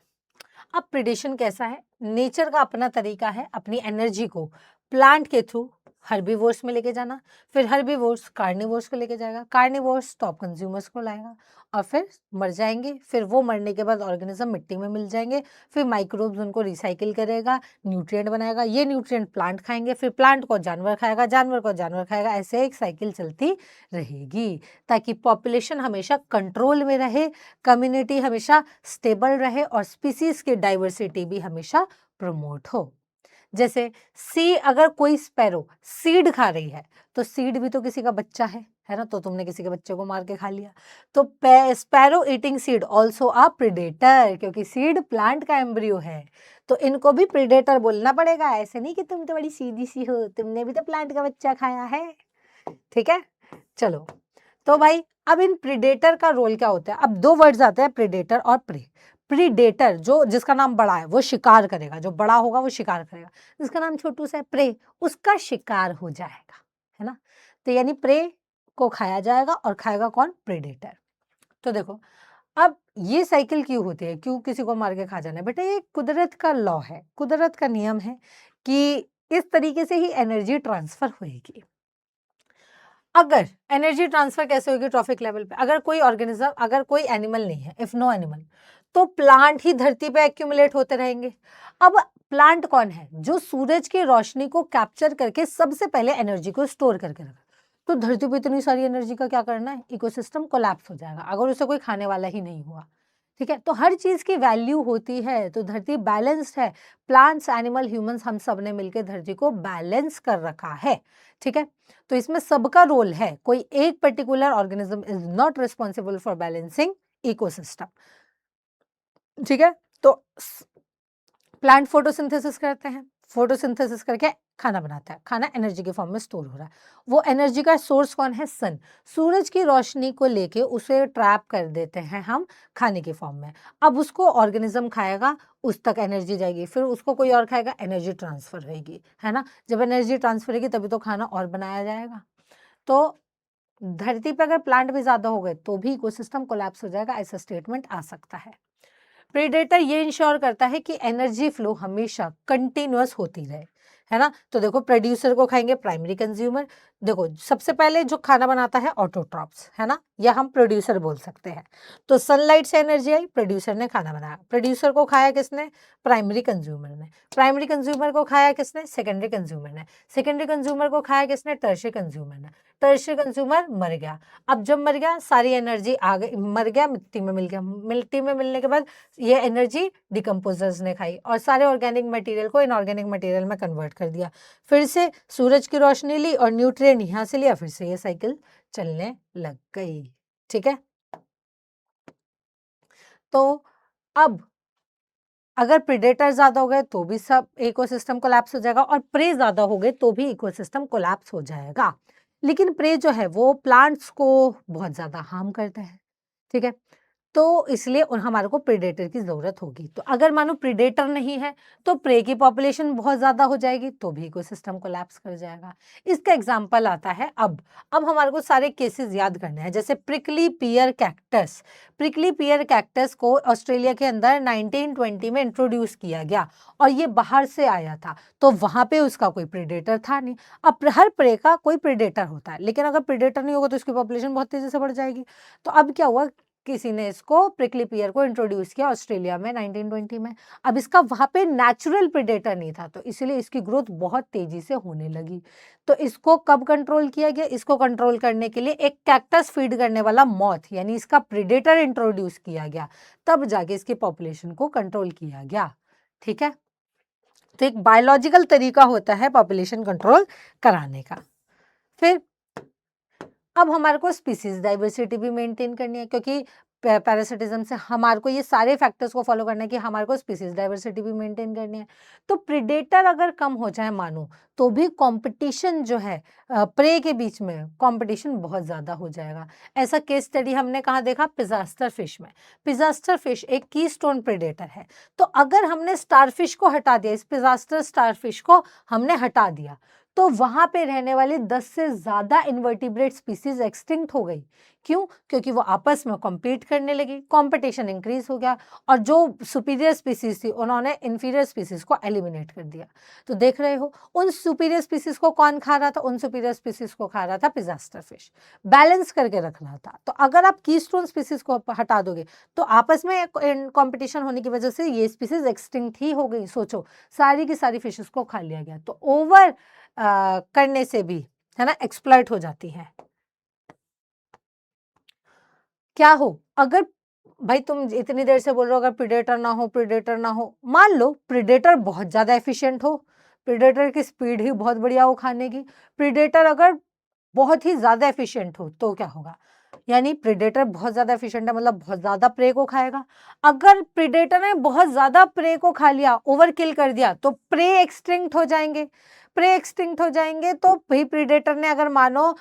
अब प्रिडेशन कैसा है? नेचर का अपना तरीका है अपनी एनर्जी को प्लांट के थ्रू हर्बीवोर्स में लेके जाना, फिर हर्बीवोर्स कार्निवोर्स को लेके जाएगा, कार्निवोर्स टॉप कंज्यूमर्स को लाएगा और फिर मर जाएंगे, फिर वो मरने के बाद ऑर्गेनिज्म मिट्टी में मिल जाएंगे, फिर माइक्रोब्स उनको रिसाइकिल करेगा, न्यूट्रिएंट बनाएगा, ये न्यूट्रिएंट प्लांट खाएंगे, फिर प्लांट को जानवर खाएगा, जानवर को जानवर खाएगा, ऐसे एक साइकिल चलती रहेगी ताकि पॉपुलेशन हमेशा कंट्रोल में रहे, कम्युनिटी हमेशा स्टेबल रहे और स्पीसीज की डाइवर्सिटी भी हमेशा प्रमोट हो। जैसे अगर कोई स्पैरो सीड खा रही है तो सीड भी तो किसी का बच्चा है ना, तो तुमने किसी के बच्चे को मार के खा लिया, तो sparrow eating seed also a predator, क्योंकि सीड प्लांट का एम्ब्रियो है, तो इनको भी प्रीडेटर बोलना पड़ेगा। ऐसे नहीं कि तुम तो बड़ी सीधी सी हो, तुमने भी तो प्लांट का बच्चा खाया है, ठीक है। चलो, तो भाई अब इन प्रीडेटर का रोल क्या होता है? अब दो वर्ड्स आते हैं, प्रीडेटर और प्रे। प्रीडेटर जो जिसका नाम बड़ा है वो शिकार करेगा, जो बड़ा होगा वो शिकार करेगा, जिसका नाम छोटू सा है प्रे, उसका शिकार हो जाएगा, है ना। तो यानी प्रे को खाया जाएगा और खाएगा कौन? प्रीडेटर। तो देखो अब ये साइकिल क्यों होती है, क्यों किसी को मार के खा जाना है? बेटा ये कुदरत का लॉ है, कुदरत का नियम है कि इस तरीके से ही एनर्जी ट्रांसफर होगी। अगर एनर्जी ट्रांसफर कैसे होगी? ट्रॉफिक लेवल पे, अगर कोई ऑर्गेनिज्म, अगर कोई एनिमल नहीं है, इफ नो एनिमल, तो प्लांट ही धरती पे एक्यूमुलेट होते रहेंगे। अब प्लांट कौन है? जो सूरज की रोशनी को कैप्चर करके सबसे पहले एनर्जी को स्टोर करके रखा। तो धरती पे इतनी सारी एनर्जी का क्या करना है? इकोसिस्टम कोलैप्स हो जाएगा अगर उसे कोई खाने वाला ही नहीं हुआ, ठीक है। तो हर चीज की वैल्यू होती है, तो धरती बैलेंस्ड है, प्लांट्स, एनिमल, ह्यूमंस, हम सब ने मिलकर धरती को बैलेंस कर रखा है, ठीक है। तो इसमें सबका रोल है, कोई एक particular organism is not responsible for balancing ecosystem, ठीक है। तो प्लांट फोटोसिंथेसिस करते हैं, फोटोसिंथेसिस करके खाना बनाता है, खाना एनर्जी के फॉर्म में स्टोर हो रहा है। वो एनर्जी का सोर्स कौन है? सन। सूरज की रोशनी को लेके उसे ट्रैप कर देते हैं हम खाने के फॉर्म में। अब उसको ऑर्गेनिज्म खाएगा, उस तक एनर्जी जाएगी, फिर उसको कोई और खाएगा, एनर्जी ट्रांसफर होगी, है ना। जब एनर्जी ट्रांसफर होगी तभी तो खाना और बनाया जाएगा। तो धरती पे अगर प्लांट भी ज्यादा हो गए तो भी इकोसिस्टम कोलैप्स हो जाएगा, ऐसा स्टेटमेंट आ सकता है। प्रीडेटर ये इंश्योर करता है कि एनर्जी फ्लो हमेशा कंटिन्यूअस होती रहे, है ना। तो देखो प्रोड्यूसर को खाएंगे प्राइमरी कंज्यूमर। देखो सबसे पहले जो खाना बनाता है ऑटोट्रॉप्स, है ना, या हम प्रोड्यूसर बोल सकते हैं। तो सनलाइट से एनर्जी आई, प्रोड्यूसर ने खाना बनाया। प्रोड्यूसर को खाया किसने? प्राइमरी कंज्यूमर ने। प्राइमरी कंज्यूमर को खाया किसने? सेकेंडरी कंज्यूमर ने। सेकेंडरी कंज्यूमर को खाया किसने? टर्शियरी कंज्यूमर ने। टर्शियरी कंज्यूमर मर गया। अब जब मर गया सारी एनर्जी आ गई, मर गया, मिट्टी में मिल गया। मिट्टी में मिलने के बाद ये एनर्जी डिकम्पोजर्स ने खाई और सारे ऑर्गेनिक मटेरियल को इनऑर्गेनिक मटेरियल में कन्वर्ट कर दिया। फिर से सूरज की रोशनी ली और न्यूट्रिएंट यहाँ से लिया, फिर से ये साइकिल चलने लग गई। ठीक है। तो अब अगर प्रेडेटर ज्यादा हो गए तो भी सब इकोसिस्टम कोलैप्स हो जाएगा, और प्रे ज्यादा हो गए तो भी इकोसिस्टम कोलैप्स हो जाएगा। लेकिन प्रे जो है वो प्लांट्स को बहुत ज्यादा हार्म करता है। ठीक है। तो इसलिए हमारे को प्रेडेटर की जरूरत होगी। तो अगर मानो प्रेडेटर नहीं है तो प्रे की पॉपुलेशन बहुत ज्यादा हो जाएगी, तो भी इकोसिस्टम कोलैप्स कर जाएगा। इसका एग्जांपल आता है अब हमारे को सारे केसेस याद करने हैं। जैसे प्रिकली पियर कैक्टस। प्रिकली पियर कैक्टस को ऑस्ट्रेलिया के अंदर 1920 में इंट्रोड्यूस किया गया और ये बाहर से आया था, तो वहां पे उसका कोई प्रेडेटर था नहीं। अब हर प्रे का कोई प्रेडेटर होता है, लेकिन अगर प्रेडेटर नहीं होगा तो इसकी पॉपुलेशन बहुत तेजी से बढ़ जाएगी। तो अब क्या हुआ, किसी ने इसको प्रिकली पियर को इंट्रोड्यूस किया ऑस्ट्रेलिया में 1920 में। अब इसका वहां पे नेचुरल प्रेडेटर नहीं था, तो इसलिए इसकी ग्रोथ बहुत तेजी से होने लगी। तो इसको कब कंट्रोल किया गया? इसको कंट्रोल करने के लिए एक कैक्टस फीड करने वाला मॉथ यानी इसका प्रेडेटर इंट्रोड्यूस किया गया, तब जाके इसकी पॉपुलेशन को कंट्रोल किया गया। ठीक है। तो एक बायोलॉजिकल तरीका होता है पॉपुलेशन कंट्रोल कराने का। फिर अब हमारे को स्पीसीज डाइवर्सिटी भी मेंटेन करनी है, क्योंकि पैरासिटिज्म से हमारे को ये सारे फैक्टर्स को फॉलो करना है कि हमारे को स्पीसीज डाइवर्सिटी भी मेंटेन करनी है। तो प्रेडेटर अगर कम हो जाए मानो, तो भी कंपटीशन जो है प्रे के बीच में कंपटीशन बहुत ज्यादा हो जाएगा। ऐसा केस स्टडी हमने कहाँ देखा? पिजास्टर फिश में। पिजास्टर फिश एक कीस्टोन प्रेडेटर है। तो अगर हमने स्टारफिश को हटा दिया, इस पिजास्टर स्टारफिश को हमने हटा दिया, तो वहां पे रहने वाली 10 से ज्यादा इन्वर्टिब्रेट स्पीसीज एक्सटिंक्ट हो गई। क्यों? क्योंकि वो आपस में कॉम्पीट करने लगी, कंपटीशन इंक्रीज हो गया, और जो सुपीरियर स्पीसीज थी उन्होंने इंफीरियर स्पीसीज को एलिमिनेट कर दिया। तो देख रहे हो उन सुपीरियर स्पीसीज को कौन खा रहा था? उन सुपीरियर स्पीसीज को खा रहा था पिजास्टर फिश। बैलेंस करके रख रहा था। तो अगर आप कीस्टोन स्पीसीज को हटा दोगे तो आपस में कंपटीशन होने की वजह से ये स्पीसीज एक्सटिंक्ट ही हो गई। सोचो, सारी की सारी फिशेस को खा लिया गया। तो ओवर करने से भी, है ना, एक्सप्लॉइट हो जाती है। क्या हो, अगर भाई तुम इतनी देर से बोल रहे हो अगर प्रेडेटर ना हो, प्रेडेटर ना हो, मान लो प्रेडेटर बहुत ज्यादा एफिशिएंट हो, प्रेडेटर की स्पीड ही बहुत बढ़िया हो खाने की। प्रेडेटर अगर बहुत ही ज्यादा एफिशिएंट हो तो क्या होगा? यानी प्रेडेटर बहुत ज्यादा एफिशिएंट है, मतलब बहुत ज्यादा प्रे को खाएगा। अगर प्रेडेटर ने बहुत ज्यादा प्रे को खा लिया, ओवर किल कर दिया, तो प्रे एक्सटिंक्ट हो जाएंगे। प्रे एक्सटिंक्ट हो जाएंगे तो भाई प्रेडेटर ने अगर मानो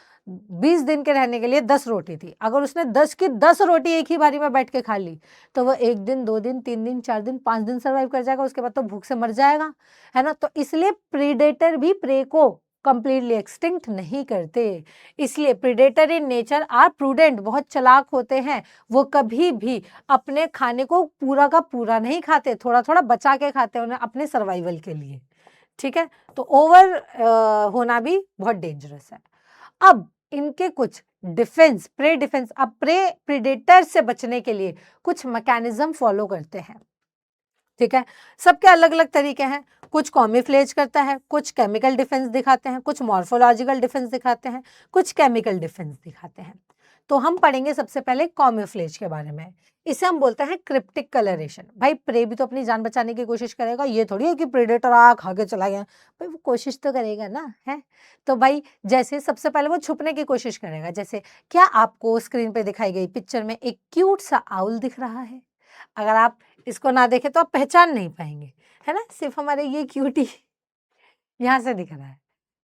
20 दिन के रहने के लिए 10 रोटी थी, अगर उसने 10 की 10 रोटी एक ही बारी में बैठ के खा ली, तो वो 1 दिन, 2 दिन, 3 दिन, 4 दिन, 5 दिन सर्वाइव कर जाएगा, उसके बाद तो भूख से मर जाएगा, है ना। तो इसलिए प्रेडेटर भी प्रे को कंप्लीटली एक्सटिंक्ट नहीं करते। इसलिए predator in nature are prudent, बहुत चालाक होते हैं। वो कभी भी अपने खाने को पूरा का पूरा नहीं खाते, थोड़ा थोड़ा बचा के खाते हैं उन्हें अपने सर्वाइवल के लिए। ठीक है। तो ओवर होना भी बहुत डेंजरस है। अब इनके कुछ डिफेंस, प्रे डिफेंस, अब प्रे प्रेडेटर से बचने के लिए कुछ मैकेनिज्म फॉलो करते हैं। ठीक है। सबके अलग अलग तरीके हैं। कुछ कॉमिफ्लेज करता है, कुछ केमिकल डिफेंस दिखाते हैं, कुछ मॉर्फोलॉजिकल डिफेंस दिखाते हैं, कुछ केमिकल डिफेंस दिखाते हैं। तो हम पढ़ेंगे सबसे पहले कॉमिफ्लेज के बारे में। इसे हम बोलते हैं क्रिप्टिक कलरेशन। भाई प्रे भी तो अपनी जान बचाने की कोशिश करेगा, ये थोड़ी है कि प्रेडेटर खा के चला गया। भाई वो कोशिश तो करेगा ना, है। तो भाई जैसे सबसे पहले वो छुपने की कोशिश करेगा। जैसे क्या आपको स्क्रीन पे दिखाई गई पिक्चर में एक क्यूट सा आउल दिख रहा है? अगर आप इसको ना देखें तो आप पहचान नहीं पाएंगे, है ना। सिर्फ हमारे ये क्यूटी यहाँ से दिख रहा है।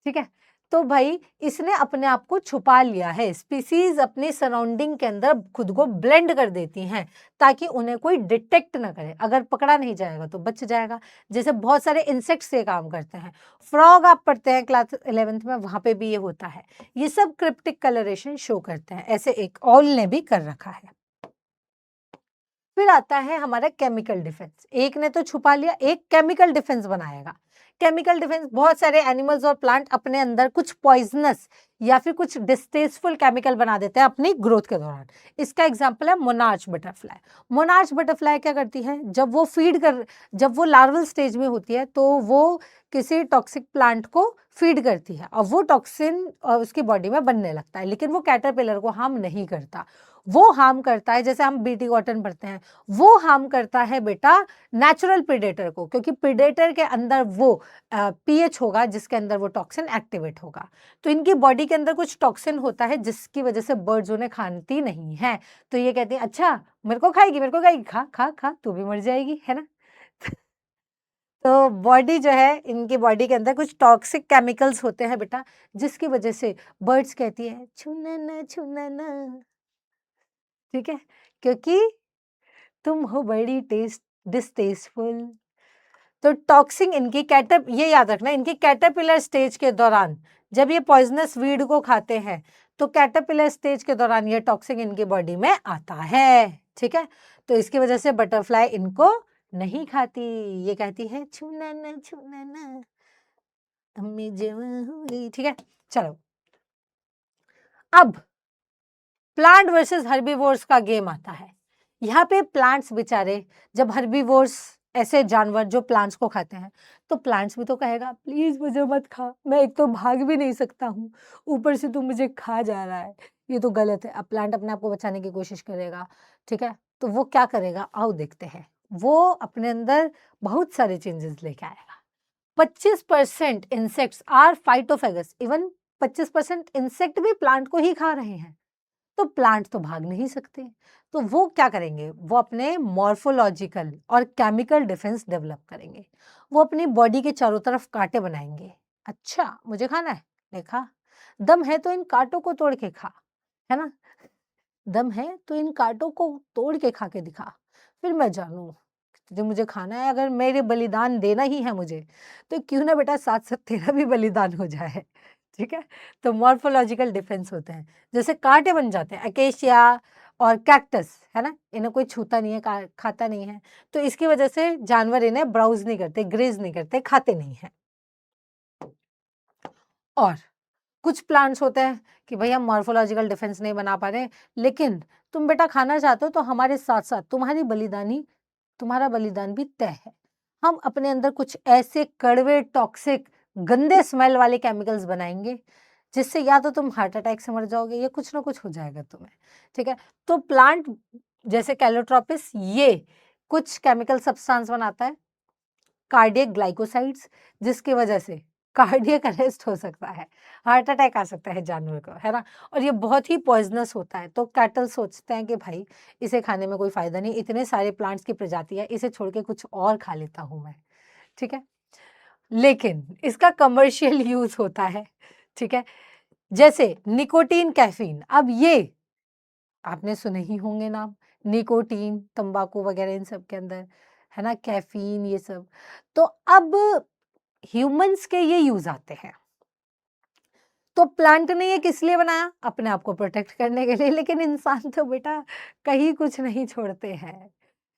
ठीक है। तो भाई इसने अपने आप को छुपा लिया है। स्पीसीज अपनी सराउंडिंग के अंदर खुद को ब्लेंड कर देती हैं ताकि उन्हें कोई डिटेक्ट ना करे। अगर पकड़ा नहीं जाएगा तो बच जाएगा। जैसे बहुत सारे इंसेक्ट्स ये काम करते हैं। फ्रॉग आप पढ़ते हैं क्लास 11th में, वहां पे भी ये होता है। ये सब क्रिप्टिक कलरेशन शो करते हैं। ऐसे एक ऑल ने भी कर रखा है। फिर आता है हमारा केमिकल डिफेंस। एक ने तो छुपा लिया, एक केमिकल डिफेंस बनाएगा। केमिकल डिफेंस, बहुत सारे एनिमल्स और प्लांट अपने अंदर कुछ पॉइजनस या फिर कुछ डिस्टेस्टफुल केमिकल बना देते हैं अपनी ग्रोथ के दौरान। इसका एग्जांपल है मोनार्च बटरफ्लाई। मोनार्च बटरफ्लाई क्या करती है, जब वो लार्वल स्टेज में होती है तो वो किसी टॉक्सिक प्लांट को फीड करती है और वो टॉक्सिन उसकी बॉडी में बनने लगता है, लेकिन वो कैटरपिलर को हार्म नहीं करता। वो हार्म करता है, जैसे हम बीटी कॉटन पढ़ते हैं, वो हार्म करता है बेटा नेचुरल प्रीडेटर को, क्योंकि प्रीडेटर के अंदर वो पीएच होगा जिसके अंदर वो टॉक्सिन एक्टिवेट होगा। तो इनकी बॉडी के अंदर कुछ टॉक्सिन होता है जिसकी वजह से बर्ड्स उन्हें खाती नहीं है। तो ये कहती है अच्छा मेरे को खाएगी, मेरे को खाएगी, खा खा खा तू भी मर जाएगी, है ना। तो बॉडी जो है, इनकी बॉडी के अंदर कुछ टॉक्सिक केमिकल्स होते हैं बेटा, जिसकी वजह से बर्ड्स कहती है छूना ना छूना ना, ठीक है, क्योंकि तुम हो बड़ी टेस्ट डिस्टेस्टफुल। तो टॉक्सिन इनकी ये याद रखना, इनकी कैटरपिलर स्टेज के दौरान जब ये पॉइजनस वीड को खाते हैं तो कैटरपिलर स्टेज के दौरान ये टॉक्सिन इनकी बॉडी में आता है, ठीक है। तो इसकी वजह से बटरफ्लाई इनको नहीं खाती, ये कहती है छूना ना अम्मी जवां हो गई, ठीक है। चलो अब प्लांट वर्सेस हर्बीवोर्स का गेम आता है। यहाँ पे प्लांट्स बेचारे, जब हर्बीवोर्स ऐसे जानवर जो प्लांट्स को खाते हैं, तो प्लांट्स भी तो कहेगा प्लीज मुझे मत खा, मैं एक तो भाग भी नहीं सकता हूँ, ऊपर से तू मुझे खा जा रहा है, ये तो गलत है। अब प्लांट अपने आप को बचाने की कोशिश करेगा, ठीक है। तो वो क्या करेगा, आओ देखते हैं। वो अपने अंदर बहुत सारे चेंजेस लेके आएगा। 25% insects are phytophagous, even 25% insect भी प्लांट को ही खा रहे हैं, तो प्लांट तो भाग नहीं सकते। तो वो क्या करेंगे, वो अपने मॉर्फोलॉजिकल और केमिकल डिफेंस डेवलप करेंगे। वो अपनी बॉडी के चारों तरफ कांटे बनाएंगे। अच्छा मुझे खाना है, ले खा, दम है तो इन कांटों को तोड़ के खा, है ना, दम है तो इन कांटों को तोड़ के खा के दिखा, फिर मैं जानू जो मुझे खाना है। अगर मेरे बलिदान देना ही है मुझे, तो क्यों ना बेटा साथ साथ तेरा भी बलिदान हो जाए, ठीक है। तो मॉर्फोलॉजिकल डिफेंस होते हैं, जैसे कांटे बन जाते हैं अकेशिया और कैक्टस, है ना, इन्हें कोई छूता नहीं है, खाता नहीं है, तो इसकी वजह से जानवर इन्हें ब्राउज नहीं करते, ग्रेज नहीं करते, खाते नहीं है। और कुछ प्लांट्स होते हैं कि भाई हम मॉर्फोलॉजिकल डिफेंस नहीं बना पा रहे, लेकिन तुम बेटा खाना चाहते हो तो हमारे साथ साथ तुम्हारा बलिदान भी तय है। हम अपने अंदर कुछ ऐसे कड़वे टॉक्सिक गंदे स्मेल वाले केमिकल्स बनाएंगे जिससे या तो तुम हार्ट अटैक से मर जाओगे या कुछ ना कुछ हो जाएगा तुम्हें, ठीक है। तो प्लांट जैसे कैलोट्रोपिस, ये कुछ केमिकल सब्सटेंस बनाता है, कार्डियक ग्लाइकोसाइड्स, जिसकी वजह से कार्डियक अरेस्ट हो सकता है, हार्ट अटैक आ सकता है जानवर को, है ना। और ये बहुत ही पॉइजनस होता है, तो कैटल सोचते हैं कि भाई इसे खाने में कोई फायदा नहीं, इतने सारे प्लांट्स की प्रजाति है, इसे छोड़ के कुछ और खा लेता हूं मैं, ठीक है। लेकिन इसका कमर्शियल यूज होता है, ठीक है, जैसे निकोटीन कैफीन। अब ये आपने सुने ही होंगे नाम, निकोटीन, तंबाकू वगैरह इन सब के अंदर, है ना, कैफीन, ये सब। तो अब ह्यूमंस के ये यूज आते हैं। तो प्लांट ने ये किस लिए बनाया, अपने आप को प्रोटेक्ट करने के लिए, लेकिन इंसान तो बेटा कहीं कुछ नहीं छोड़ते हैं,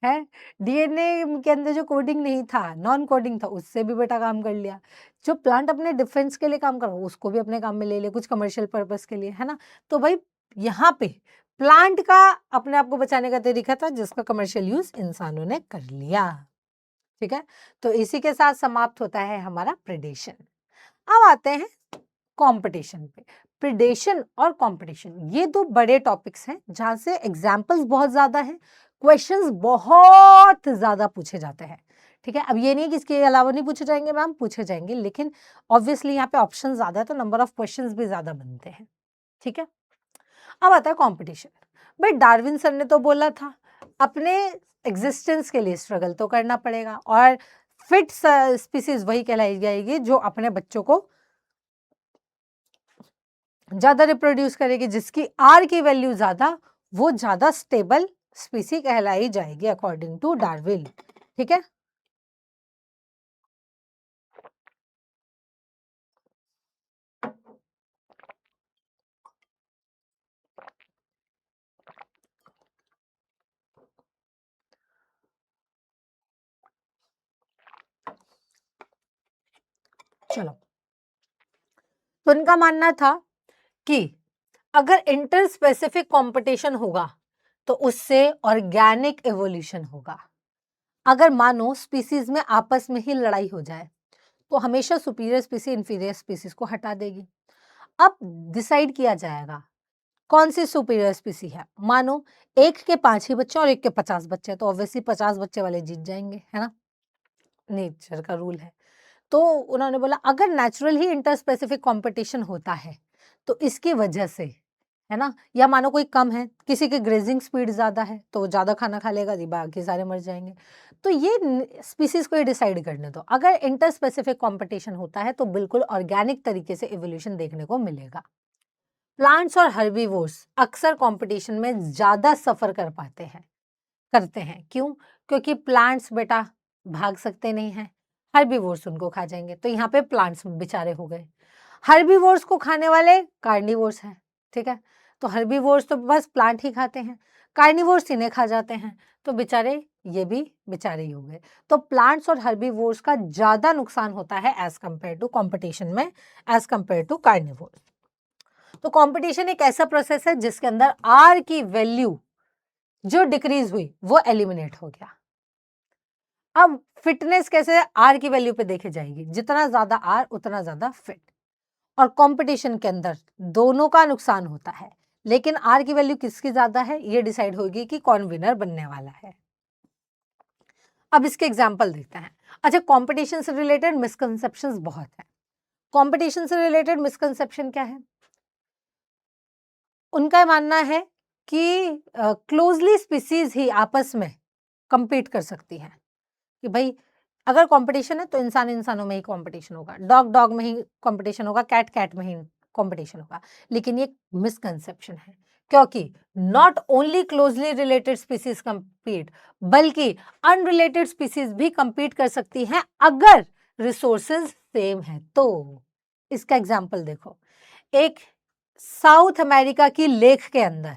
है। डीएनए के अंदर जो कोडिंग नहीं था, नॉन कोडिंग था, उससे भी बेटा काम कर लिया। जो प्लांट अपने डिफेंस के लिए काम कर रहा हो उसको भी अपने काम में ले ले, कुछ कमर्शियल पर्पस के लिए, है ना। तो भाई यहाँ पे प्लांट का अपने आप को बचाने का तरीका था जिसका कमर्शियल यूज इंसानों ने कर लिया, ठीक है। तो इसी के साथ समाप्त होता है हमारा प्रेडेशन। अब आते हैं कंपटीशन पे। प्रेडेशन और कंपटीशन ये दो बड़े टॉपिक्स हैं जहां से एग्जांपल्स बहुत ज्यादा हैं, क्वेश्चंस बहुत ज्यादा पूछे जाते हैं, ठीक है। अब ये नहीं कि इसके अलावा नहीं पूछे जाएंगे मैम, पूछे जाएंगे, लेकिन ऑब्वियसली यहाँ पे ऑप्शन ज्यादा है तो नंबर ऑफ क्वेश्चंस भी ज्यादा बनते हैं, ठीक है। अब आता है कंपटीशन। भाई डार्विन सर ने तो बोला था अपने एग्जिस्टेंस के लिए स्ट्रगल तो करना पड़ेगा, और फिट स्पीसीज वही कहलाई जाएगी जो अपने बच्चों को ज्यादा रिप्रोड्यूस करेगी, जिसकी आर की वैल्यू ज्यादा, वो ज्यादा स्टेबल स्पीसी कहलाई जाएगी अकॉर्डिंग टू डार्विन, ठीक है। चलो, तो उनका मानना था कि अगर इंटर स्पेसिफिक कंपटीशन होगा तो उससे ऑर्गेनिक एवोल्यूशन होगा। अगर मानो स्पीसीज में आपस में ही लड़ाई हो जाए तो हमेशा सुपीरियर स्पीसी इंफीरियर स्पीसीज को हटा देगी। अब डिसाइड किया जाएगा कौन सी सुपीरियर स्पीसी है। मानो एक के 5 ही बच्चे और एक के 50 बच्चे, तो ऑब्वियसली 50 बच्चे वाले जीत जाएंगे, है ना, नेचर का रूल है। तो उन्होंने बोला अगर नेचुरल ही इंटर स्पेसिफिक कंपटीशन होता है तो इसकी वजह से, है ना, या मानो कोई कम है, किसी की ग्रेजिंग स्पीड ज्यादा है तो वो ज्यादा खाना खा लेगा, बाकी सारे मर जाएंगे। तो ये स्पीसीज को ही डिसाइड करने दो। अगर इंटर स्पेसिफिक कंपटीशन होता है तो बिल्कुल ऑर्गेनिक तरीके से इवोल्यूशन देखने को मिलेगा। प्लांट्स और हर्बीवोर्स अक्सर कंपटीशन में ज्यादा सफर करते हैं। क्यों? क्योंकि प्लांट्स बेटा भाग सकते नहीं हैं, हर्बीवोर्स उनको खा जाएंगे, तो यहाँ पे प्लांट्स बेचारे हो गए। हर्बीवोर्स को खाने वाले कार्निवोर्स हैं, ठीक है, तो हर्बीवोर्स तो बस प्लांट ही खाते हैं, कार्निवोर्स इन्हें खा जाते हैं, तो बेचारे ये भी बेचारे ही हो गए। तो प्लांट्स और हर्बीवोर्स का ज्यादा नुकसान होता है एज कंपेयर टू कॉम्पिटिशन में, एज कंपेयर टू कार्निवोर्स। तो कॉम्पिटिशन एक ऐसा प्रोसेस है जिसके अंदर आर की वैल्यू जो डिक्रीज हुई वो एलिमिनेट हो गया। अब फिटनेस कैसे आर की वैल्यू पे देखी जाएगी, जितना ज्यादा आर उतना ज्यादा फिट। और कंपटीशन के अंदर दोनों का नुकसान होता है, लेकिन आर की वैल्यू किसकी ज्यादा है ये डिसाइड होगी कि कौन विनर बनने वाला है। अब इसके एग्जाम्पल देखते हैं। अच्छा, कंपटीशन से रिलेटेड मिसकंसेप्शंस बहुत है। कंपटीशन से रिलेटेड मिसकंसेप्शन क्या है? उनका मानना है कि क्लोजली स्पीसीज ही आपस में compete कर सकती हैं, कि भाई अगर कंपटीशन है तो इंसान इंसानों में ही कंपटीशन होगा, डॉग डॉग में ही कंपटीशन होगा, कैट कैट में ही कंपटीशन होगा। लेकिन ये मिसकंसेप्शन है, क्योंकि not only closely related species compete, बल्कि अनरिलेटेड स्पीसीज भी compete कर सकती हैं अगर रिसोर्सेज सेम है तो। इसका एग्जाम्पल देखो, एक साउथ अमेरिका की लेक के अंदर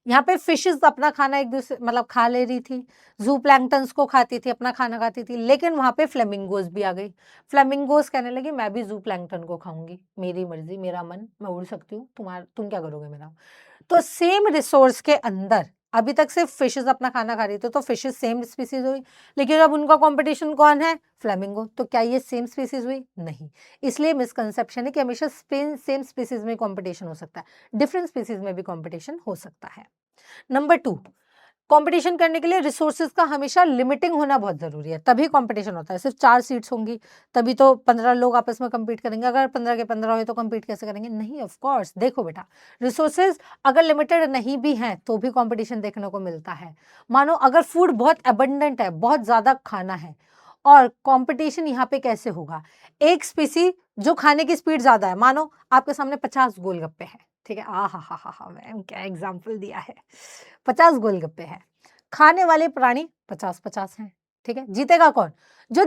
यहाँ पे फिशेस अपना खाना एक दूसरे मतलब खा ले रही थी, जू प्लैंक्टन्स को खाती थी, अपना खाना खाती थी, लेकिन वहां पे फ्लेमिंगोज भी आ गई। फ्लेमिंगोज कहने लगी मैं भी जू प्लैंक्टन को खाऊंगी, मेरी मर्जी मेरा मन, मैं उड़ सकती हूँ, तुम क्या करोगे मेरा। तो सेम रिसोर्स के अंदर अभी तक सिर्फ फिशेस अपना खाना खा रही थी, तो फिशेस सेम स्पीसीज हुई, लेकिन अब उनका कंपटीशन कौन है? फ्लेमिंगो। तो क्या ये सेम स्पीसीज हुई? नहीं। इसलिए मिसकंसेप्शन है कि हमेशा सेम स्पीसीज में कंपटीशन हो सकता है, डिफरेंट स्पीसीज में भी कंपटीशन हो सकता है। नंबर 2, कंपटीशन करने के लिए रिसोर्सेज का हमेशा लिमिटिंग होना बहुत जरूरी है, तभी कंपटीशन होता है। सिर्फ 4 सीट्स होंगी तभी तो 15 लोग आपस में compete करेंगे, अगर 15 के 15 हुए तो compete कैसे करेंगे? नहीं, ऑफ कोर्स। देखो बेटा, रिसोर्सेज अगर लिमिटेड नहीं भी हैं तो भी कंपटीशन देखने को मिलता है। मानो अगर फूड बहुत अबंडेंट है, बहुत ज्यादा खाना है, और कंपटीशन यहाँ पे कैसे होगा? एक स्पीसी जो खाने की स्पीड ज्यादा है, मानो आपके सामने 50 गोलगप्पे हैं, ठीक है, हा मैम क्या एग्जाम्पल दिया है, 50 गोलगप्पे हैं, खाने वाले प्राणी 50-50 हैं, ठीक है, जीतेगा कौन? जो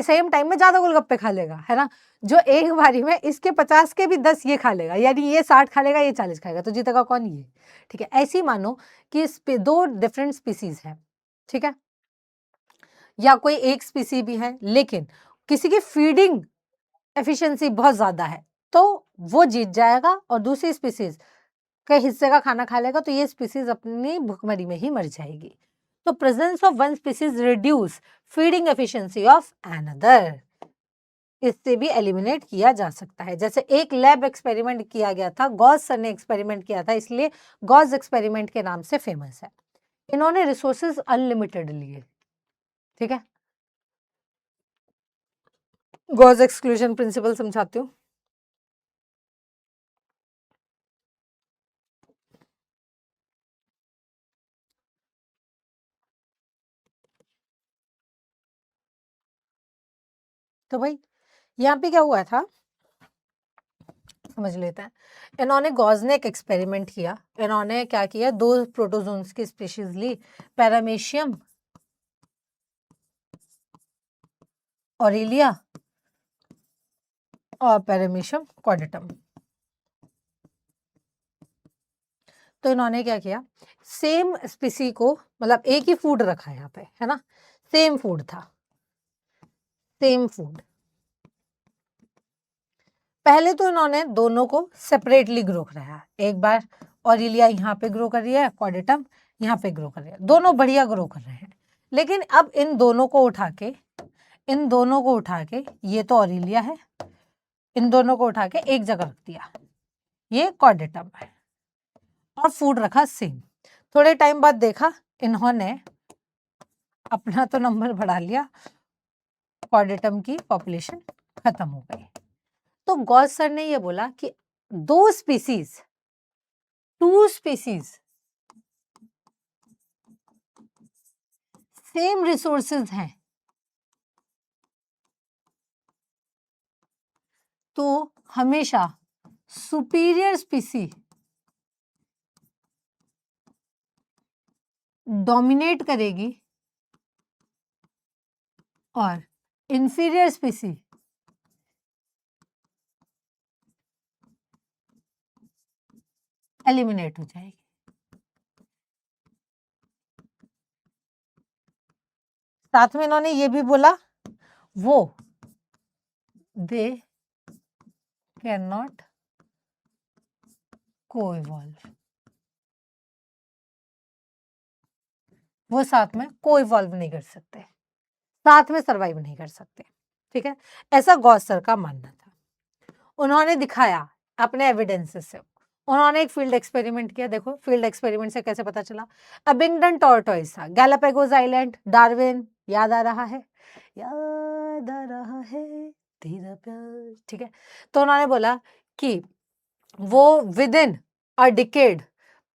सेम टाइम में ज्यादा गोलगप्पे खा लेगा, है ना, जो एक बारी में इसके 50 के भी 10 ये खा लेगा, यानी ये 60 खा लेगा, ये 40 खाएगा, तो जीतेगा कौन? ये, ठीक है। ऐसे ही मानो कि दो डिफरेंट स्पीसीज है, ठीक है, या कोई एक स्पीसी भी है, लेकिन किसी की फीडिंग एफिशिएंसी बहुत ज्यादा है तो वो जीत जाएगा और दूसरी स्पीसीज के हिस्से का खाना खा लेगा, तो ये स्पीसीज अपनी भुखमरी में ही मर जाएगी। तो presence of one species reduce feeding efficiency of another, इससे भी एलिमिनेट किया जा सकता है। जैसे एक लैब एक्सपेरिमेंट किया गया था, गॉस सर ने एक्सपेरिमेंट किया था, इसलिए गॉस एक्सपेरिमेंट के नाम से फेमस है। इन्होंने रिसोर्सेज अनलिमिटेड लिए, ठीक है। गॉस एक्सक्लूजन प्रिंसिपल समझाती हूँ। तो भाई यहाँ पे क्या हुआ था समझ लेते हैं। इन्होंने गॉस ने एक एक्सपेरिमेंट किया, इन्होंने क्या किया, 2 प्रोटोजोन्स की स्पीशीज ली, पैरामीशियम ऑरेलिया और पैरामीशियम कॉर्डेटम। तो इन्होंने क्या किया, सेम स्पीसी को मतलब एक ही फूड रखा यहाँ पे, है ना, सेम फूड था, सेम फूड, पहले तो इन्होंने दोनों को सेपरेटली ग्रो कराया। एक बार ऑरिलिया यहाँ पे ग्रो कर रही है, कॉर्डेटम यहाँ पे ग्रो कर रही है, दोनों बढ़िया ग्रो कर रहे हैं। लेकिन अब इन दोनों को उठा के ये तो ऑरिलिया है, इन दोनों को उठा के एक जगह रख दिया, ये कॉर्डेटम है, और फूड रखा सेम। थोड़े टाइम बाद देखा इन्होंने अपना तो नंबर बढ़ा लिया, कॉर्डेटम की पॉपुलेशन खत्म हो गई। तो गॉस सर ने ये बोला कि टू स्पीसीज सेम रिसोर्सेज हैं, तो हमेशा सुपीरियर स्पीसी डोमिनेट करेगी और इंफीरियर स्पीसी एलिमिनेट हो जाएगी। साथ में इन्होंने ये भी बोला वो दे कैन नॉट को-इवॉल्व, वो साथ में को-इवॉल्व नहीं कर सकते, साथ में सर्वाइव नहीं कर सकते। ठीक है, ऐसा गॉस सर का मानना था। उन्होंने दिखाया अपने एविडेंसेस से। उन्होंने एक फील्ड एक्सपेरिमेंट किया। देखो फील्ड एक्सपेरिमेंट से कैसे पता चला। अबिंगडन टॉर्टोइस था, गैलापागोस आइलैंड, डार्विन, याद आ रहा है तेरा प्यार। ठीक है, तो उन्होंने बोला कि वो विद इन अ डिकेड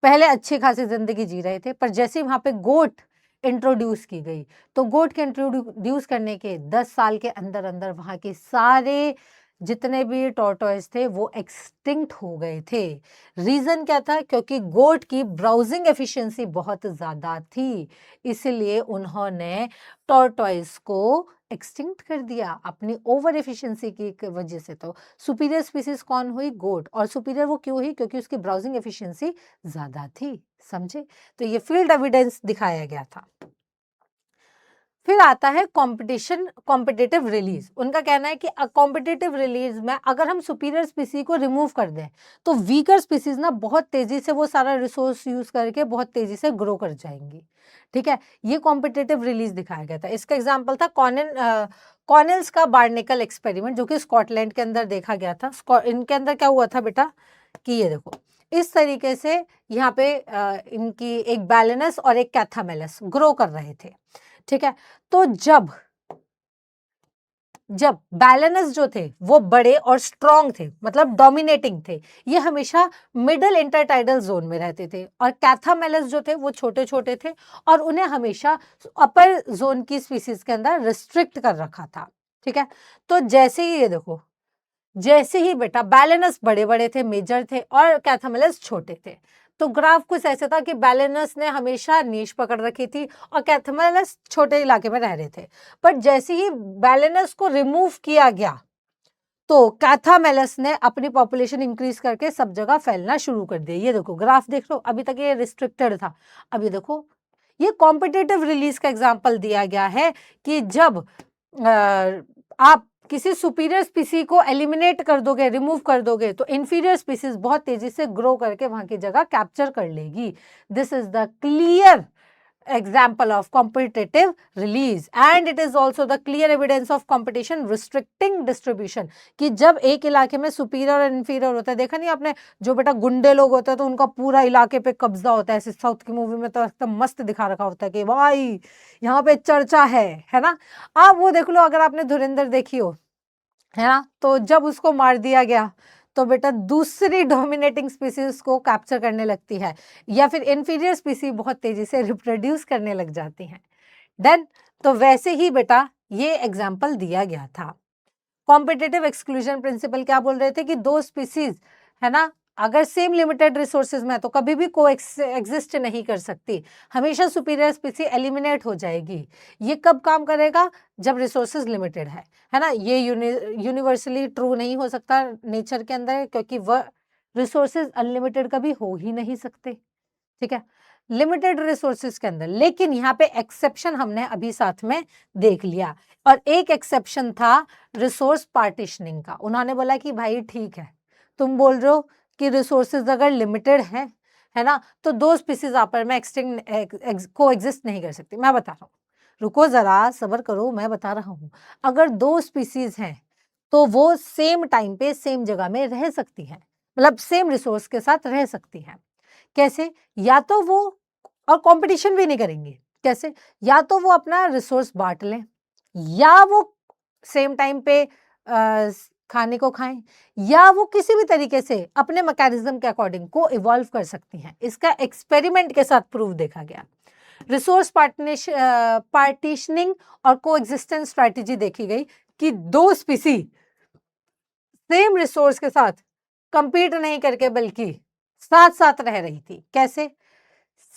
पहले अच्छी खासी जिंदगी जी रहे थे, पर जैसे वहां पे गोट इंट्रोड्यूस की गई, तो गोट के इंट्रोड्यूस करने के 10 साल के अंदर अंदर वहां के सारे जितने भी टॉर्टोइस थे वो एक्सटिंक्ट हो गए थे। रीजन क्या था? क्योंकि गोट की ब्राउजिंग एफिशिएंसी बहुत ज्यादा थी, इसलिए उन्होंने टॉर्टोइस को एक्सटिंक्ट कर दिया अपनी ओवर एफिशिएंसी की वजह से। तो सुपीरियर स्पीसीज कौन हुई? गोट। और सुपीरियर वो क्यों हुई? क्योंकि उसकी ब्राउजिंग एफिशिएंसी ज्यादा थी। समझे? तो ये फील्ड एविडेंस दिखाया गया था। फिर आता है कॉम्पिटिशन, कॉम्पिटिटिव रिलीज। उनका कहना है कि कॉम्पिटिटिव रिलीज में अगर हम सुपीरियर स्पीसी को रिमूव कर दें तो वीकर स्पीसीज ना बहुत तेजी से वो सारा रिसोर्स यूज करके बहुत तेजी से ग्रो कर जाएंगी। ठीक है, ये कॉम्पिटिटिव रिलीज दिखाया गया था। इसका एग्जाम्पल था कॉर्नेल्स का बार्निकल एक्सपेरिमेंट, जो कि स्कॉटलैंड के अंदर देखा गया था। इनके अंदर क्या हुआ था बेटा कि ये देखो इस तरीके से यहाँ पे इनकी एक बैलेनस और एक कैथामेलस ग्रो कर रहे थे। ठीक है, तो जब बैलेनस जो थे वो बड़े और स्ट्रॉन्ग थे, मतलब डोमिनेटिंग थे, ये हमेशा मिडल इंटरटाइडल जोन में रहते थे, और कैथामेलस जो थे वो छोटे छोटे थे और उन्हें हमेशा अपर जोन की स्पीसीज के अंदर रिस्ट्रिक्ट कर रखा था। ठीक है, तो जैसे ही ये देखो, जैसे ही बेटा बैलेनस बड़े बड़े थे, मेजर थे, और कैथामेलस छोटे थे, तो ग्राफ कुछ ऐसे था कि बैलेनस ने हमेशा नीश पकड़ रखी थी और कैथामेलस छोटे इलाके में रह रहे थे। पर जैसे ही बैलेनस को रिमूव किया गया तो कैथामेलस ने अपनी पॉपुलेशन इंक्रीज करके सब जगह फैलना शुरू कर दिया। ये देखो ग्राफ देख लो, अभी तक ये रिस्ट्रिक्टेड था, अभी देखो ये कॉम्पिटिटिव रिलीज का एग्जाम्पल दिया गया है कि जब आप किसी सुपीरियर स्पीसी को एलिमिनेट कर दोगे, रिमूव कर दोगे, तो इंफीरियर स्पीसीज बहुत तेजी से ग्रो करके वहां की जगह कैप्चर कर लेगी। This is the clear example of competitive release and it is also the clear evidence of competition restricting distribution कि जब एक इलाके में सुपीरियर और इन्फीरियर होता है, देखा नहीं आपने, जो बेटा गुंडे लोग होते हैं तो उनका पूरा इलाके पे कब्जा होता है। साउथ की मूवी में तो एकदम मस्त दिखा रखा होता है कि भाई यहाँ पे चर्चा है ना। आप वो देख लो, अगर आपने धुरंधर देखी हो, है ना, तो जब उसको मार दिया गया तो बेटा दूसरी डोमिनेटिंग स्पीसीज को कैप्चर करने लगती है, या फिर इंफीरियर स्पीसी बहुत तेजी से रिप्रोड्यूस करने लग जाती हैं। देन तो वैसे ही बेटा ये एग्जाम्पल दिया गया था। कॉम्पिटिटिव एक्सक्लूजन प्रिंसिपल क्या बोल रहे थे कि दो स्पीसीज है ना, अगर सेम लिमिटेड रिसोर्सेज में तो कभी भी को एग्जिस्ट नहीं कर सकती, हमेशा सुपीरियर स्पीसी एलिमिनेट हो जाएगी। ये कब काम करेगा? जब रिसोर्सेज लिमिटेड है ना। ये यूनिवर्सली ट्रू नहीं हो सकता नेचर के अंदर, क्योंकि वह रिसोर्सेज अनलिमिटेड कभी हो ही नहीं सकते। ठीक है, लिमिटेड रिसोर्सेज के अंदर। लेकिन यहाँ पे एक्सेप्शन हमने अभी साथ में देख लिया, और एक एक्सेप्शन था रिसोर्स पार्टीशनिंग का। उन्होंने बोला कि भाई ठीक है, तुम बोल रहे हो कि रिसोर्सेज अगर लिमिटेड है ना, तो दो स्पीसीज आपस में को एग्जिस्ट नहीं कर सकती। मैं बता रहा हूँ, रुको जरा सब्र करो, मैं बता रहा हूँ। अगर दो स्पीसीज हैं तो वो सेम टाइम पे सेम जगह में रह सकती है, मतलब सेम रिसोर्स के साथ रह सकती है। कैसे? या तो वो, और कंपटीशन भी नहीं करेंगे। कैसे? या तो वो अपना रिसोर्स बांट लें, या वो सेम टाइम पे खाने को खाएं, या वो किसी भी तरीके से अपने मैकेनिज्म के अकॉर्डिंग को इवॉल्व कर सकती हैं। इसका एक्सपेरिमेंट के साथ प्रूव देखा गया। रिसोर्स पार्टीशनिंग और कोएग्जिस्टेंस स्ट्रैटेजी देखी गई कि दो स्पीसी सेम रिसोर्स के साथ कंपीट नहीं करके बल्कि साथ साथ रह रही थी। कैसे?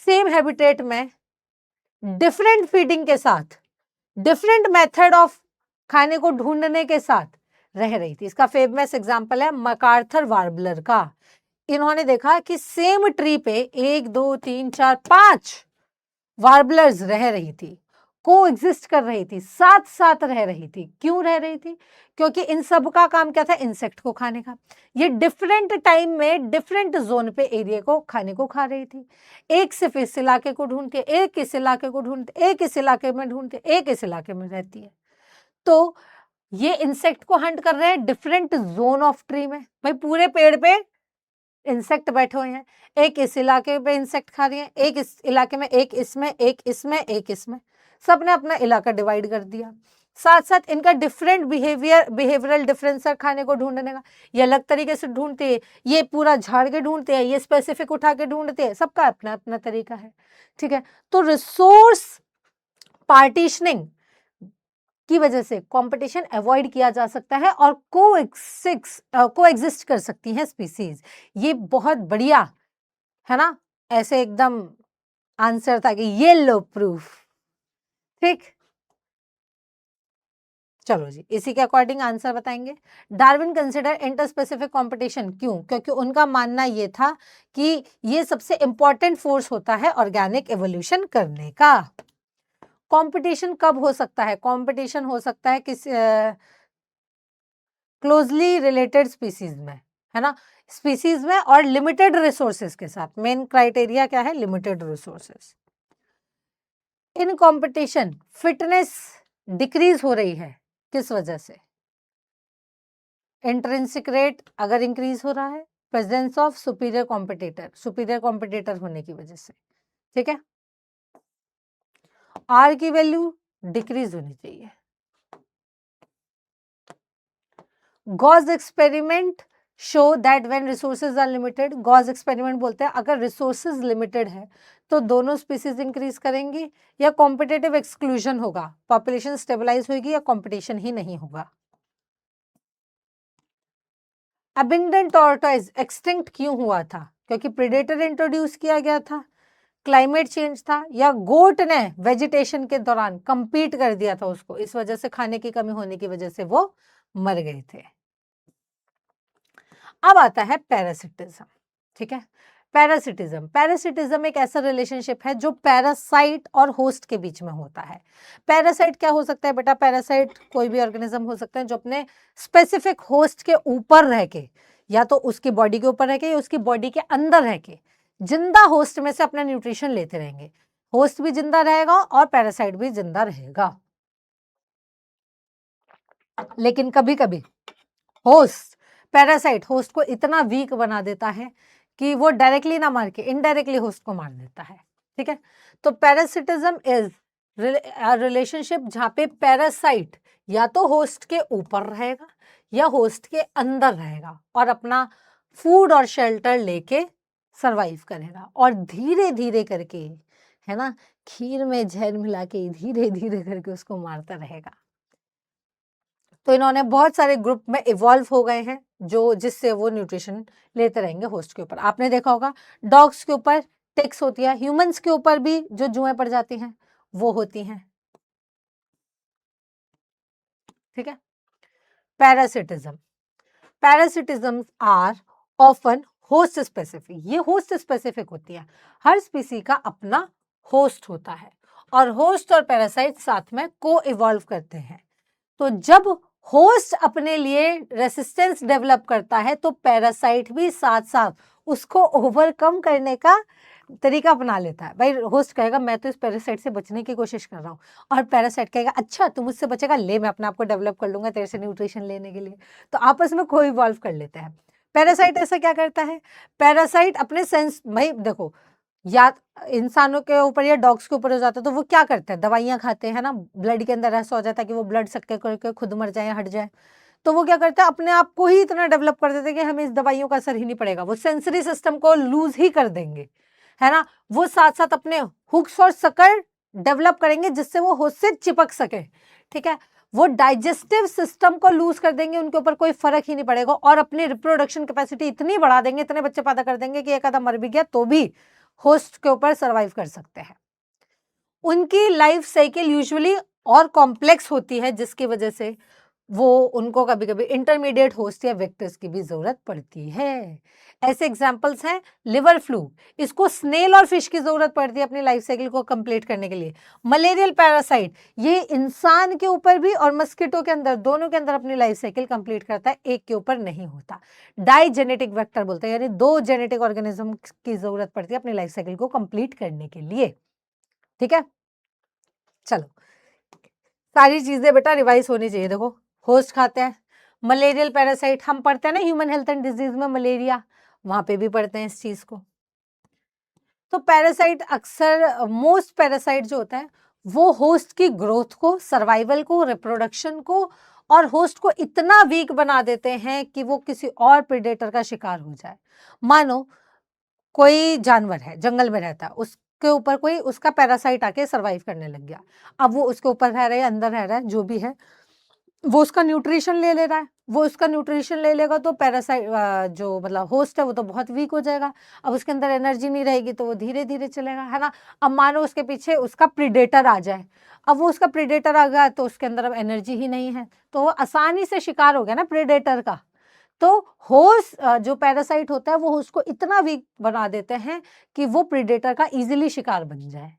सेम हैबिटेट में डिफरेंट फीडिंग के साथ, डिफरेंट मेथड ऑफ खाने को ढूंढने के साथ रह रही थी। इसका फेमस एग्जांपल है मैकार्थर वार्बलर का। इन्होंने देखा कि सेम ट्री पे 1 2 3 4 5 वार्बलर्स रह रही थी, को एग्जिस्ट कर रही थी, साथ साथ रह रही थी। क्यों रह रही थी? क्योंकि इन सब का काम क्या था? इंसेक्ट को खाने का। ये डिफरेंट टाइम में डिफरेंट जोन पे एरिया को खाने को खा रही थी। एक सिर्फ इस इलाके को ढूंढते, एक इस इलाके को ढूंढते, एक इस इलाके में ढूंढते, एक इस इलाके में रहती है। तो ये इंसेक्ट को हंट कर रहे हैं डिफरेंट जोन ऑफ ट्री में। भाई पूरे पेड़ पे इंसेक्ट बैठे हुए हैं, एक इस इलाके पे इंसेक्ट खा रही है, एक इस इलाके में, एक इसमें, एक इसमें, एक इसमें। सबने अपना इलाका डिवाइड कर दिया। साथ साथ इनका डिफरेंट बिहेवियरल डिफरेंस है खाने को ढूंढने का। ये अलग तरीके से ढूंढते हैं, ये पूरा झाड़ के ढूंढते हैं, ये स्पेसिफिक उठा के ढूंढते हैं। सबका अपना अपना तरीका है। ठीक है, तो रिसोर्स पार्टीशनिंग की वजह से कंपटीशन अवॉइड किया जा सकता है और कोएग्जिस्ट कर सकती हैं स्पीसीज। ये बहुत बढ़िया है ना, ऐसे एकदम आंसर था कि ये लो प्रूफ। ठीक, चलो जी, इसी के अकॉर्डिंग आंसर बताएंगे। डार्विन कंसिडर इंटरस्पेसिफिक कंपटीशन, क्यों? क्योंकि उनका मानना ये था कि ये सबसे इंपॉर्टेंट फोर्स होता है ऑर्गेनिक एवोल्यूशन करने का। कंपटीशन कब हो सकता है? कंपटीशन हो सकता है किसी क्लोजली रिलेटेड स्पीसीज में, है ना, स्पीसीज में और लिमिटेड रिसोर्सेज के साथ। मेन क्राइटेरिया क्या है? Limited resources. In competition fitness decrease हो रही है, किस वजह से? इंट्रिंसिक रेट अगर इंक्रीज हो रहा है, प्रेजेंस ऑफ सुपीरियर कॉम्पिटिटर होने की वजह से। ठीक है, आर की वैल्यू डिक्रीज होनी चाहिए। Gause experiment show that when resources are limited, Gause experiment बोलते हैं अगर रिसोर्सेज लिमिटेड है तो दोनों स्पीसीज इंक्रीज करेंगी या कॉम्पिटिटिव एक्सक्लूजन होगा, पॉपुलेशन स्टेबलाइज होगी या कॉम्पिटिशन ही नहीं होगा। अबंडेंट टॉर्टोइज एक्सटिंक्ट क्यों हुआ था? क्योंकि प्रेडेटर इंट्रोड्यूस किया गया था, क्लाइमेट चेंज था, या गोट ने वेजिटेशन के दौरान कंपीट कर दिया था उसको, इस वजह से खाने की कमी होने की वजह से वो मर गए थे। अब आता है पैरासिटिज्म। ठीक है, पैरासिटिज्म एक ऐसा रिलेशनशिप है जो पैरासाइट और होस्ट के बीच में होता है। पैरासाइट क्या हो सकता है बेटा? पैरासाइट कोई भी ऑर्गेनिज्म हो सकता है जो अपने स्पेसिफिक होस्ट के ऊपर रह के, या तो उसकी बॉडी के ऊपर रह के या उसकी बॉडी के अंदर रह के जिंदा होस्ट में से अपना न्यूट्रिशन लेते रहेंगे। होस्ट भी जिंदा रहेगा और पैरासाइट भी जिंदा रहेगा। लेकिन कभी कभी होस्ट पैरासाइट होस्ट को इतना वीक बना देता है कि वो डायरेक्टली ना मार के इनडायरेक्टली होस्ट को मार देता है। ठीक है, तो पैरासिटिज्म इज रिलेशनशिप जहां पे पैरासाइट या तो होस्ट के ऊपर रहेगा या होस्ट के अंदर रहेगा और अपना फूड और शेल्टर लेके सरवाइव करेगा, और धीरे धीरे करके, है ना, खीर में जहर मिला के धीरे धीरे करके उसको मारता रहेगा। तो इन्होंने बहुत सारे ग्रुप में इवॉल्व हो गए हैं जो जिससे वो न्यूट्रिशन लेते रहेंगे होस्ट के ऊपर। आपने देखा होगा डॉग्स के ऊपर टिक्स होती है, ह्यूमंस के ऊपर भी जो जुएं पड़ जाती हैं वो होती हैं। ठीक है, parasitism are often host specific, ये होस्ट स्पेसिफिक होती है। हर स्पीसी का अपना होस्ट होता है और होस्ट और पैरासाइट साथ में को इवॉल्व करते हैं। तो जब होस्ट अपने लिए रेसिस्टेंस डेवलप करता है तो पैरासाइट भी साथ साथ उसको ओवरकम करने का तरीका अपना लेता है। भाई होस्ट कहेगा मैं तो इस पैरासाइट से बचने की कोशिश कर रहा हूँ, और पैरासाइट कहेगा अच्छा तू मुझसे बचेगा, ले मैं अपने आप को डेवलप कर लूंगा तेरे से न्यूट्रिशन लेने के लिए। तो आपस में को इवॉल्व कर लेते हैं। पैरासाइट ऐसा क्या करता है, पैरासाइट अपने सेंस, भाई देखो या इंसानों के ऊपर या डॉग्स के ऊपर हो जाता है तो वो क्या करते हैं, दवाइयां खाते हैं ना, ब्लड के अंदर ऐसा हो जाता है कि वो ब्लड सक्के करके खुद मर जाए, हट जाए। तो वो क्या करते हैं, अपने आप को ही इतना डेवलप कर देते हैं कि हमें इस दवाइयों का असर ही नहीं पड़ेगा, वो सेंसरी सिस्टम को लूज ही कर देंगे, है ना। वो साथ साथ अपने हुक्स और सकर डेवलप करेंगे जिससे वो होस्ट से चिपक सके, ठीक है। वो डाइजेस्टिव सिस्टम को लूज कर देंगे, उनके ऊपर कोई फर्क ही नहीं पड़ेगा, और अपनी रिप्रोडक्शन कैपेसिटी इतनी बढ़ा देंगे, इतने बच्चे पैदा कर देंगे कि एक आधा मर भी गया तो भी होस्ट के ऊपर सरवाइव कर सकते हैं। उनकी लाइफ साइकिल यूजुअली और कॉम्प्लेक्स होती है, जिसकी वजह से वो उनको कभी कभी इंटरमीडिएट होस्ट या वेक्टर्स की भी जरूरत पड़ती है। ऐसे एग्जांपल्स हैं लिवर फ्लू, इसको स्नेल और फिश की जरूरत पड़ती है अपनी लाइफ साइकिल को कंप्लीट करने के लिए। मलेरियल पैरासाइट, ये इंसान के ऊपर भी और मस्किटो के अंदर, दोनों के अंदर अपनी लाइफ साइकिल कंप्लीट करता है, एक के ऊपर नहीं होता। डाइजेनेटिक वेक्टर बोलते हैं, यानी दो जेनेटिक ऑर्गेनिज्म की जरूरत पड़ती है अपनी लाइफ साइकिल को कंप्लीट करने के लिए, ठीक है। चलो सारी चीजें बेटा रिवाइज होनी चाहिए। देखो होस्ट खाते हैं, मलेरियल पैरासाइट हम पढ़ते हैं ना ह्यूमन हेल्थ एंड डिजीज में, मलेरिया वहां पे भी पढ़ते हैं इस चीज को। तो पैरासाइट अक्सर, मोस्ट पैरासाइट जो होता है वो होस्ट की ग्रोथ को, सर्वाइवल को, रिप्रोडक्शन को और होस्ट को इतना वीक बना देते हैं कि वो किसी और प्रेडेटर का शिकार हो जाए। मानो कोई जानवर है, जंगल में रहता है, उसके ऊपर कोई उसका पैरासाइट आके सर्वाइव करने लग गया। अब वो उसके ऊपर रह रहा है, अंदर रह रहा है, जो भी है, वो उसका न्यूट्रिशन ले ले रहा है। वो उसका न्यूट्रिशन ले लेगा तो पैरासाइट जो मतलब होस्ट है वो तो बहुत वीक हो जाएगा। अब उसके अंदर एनर्जी नहीं रहेगी तो वो धीरे धीरे चलेगा, है ना। अब मानो उसके पीछे उसका प्रीडेटर आ जाए, अब वो उसका प्रीडेटर आ गया तो उसके अंदर अब एनर्जी ही नहीं है, तो वो आसानी से शिकार हो गया ना प्रीडेटर का। तो होस्ट जो पैरासाइट होता है वो होस्ट को इतना वीक बना देते हैं कि वो प्रीडेटर का इजीली शिकार बन जाए।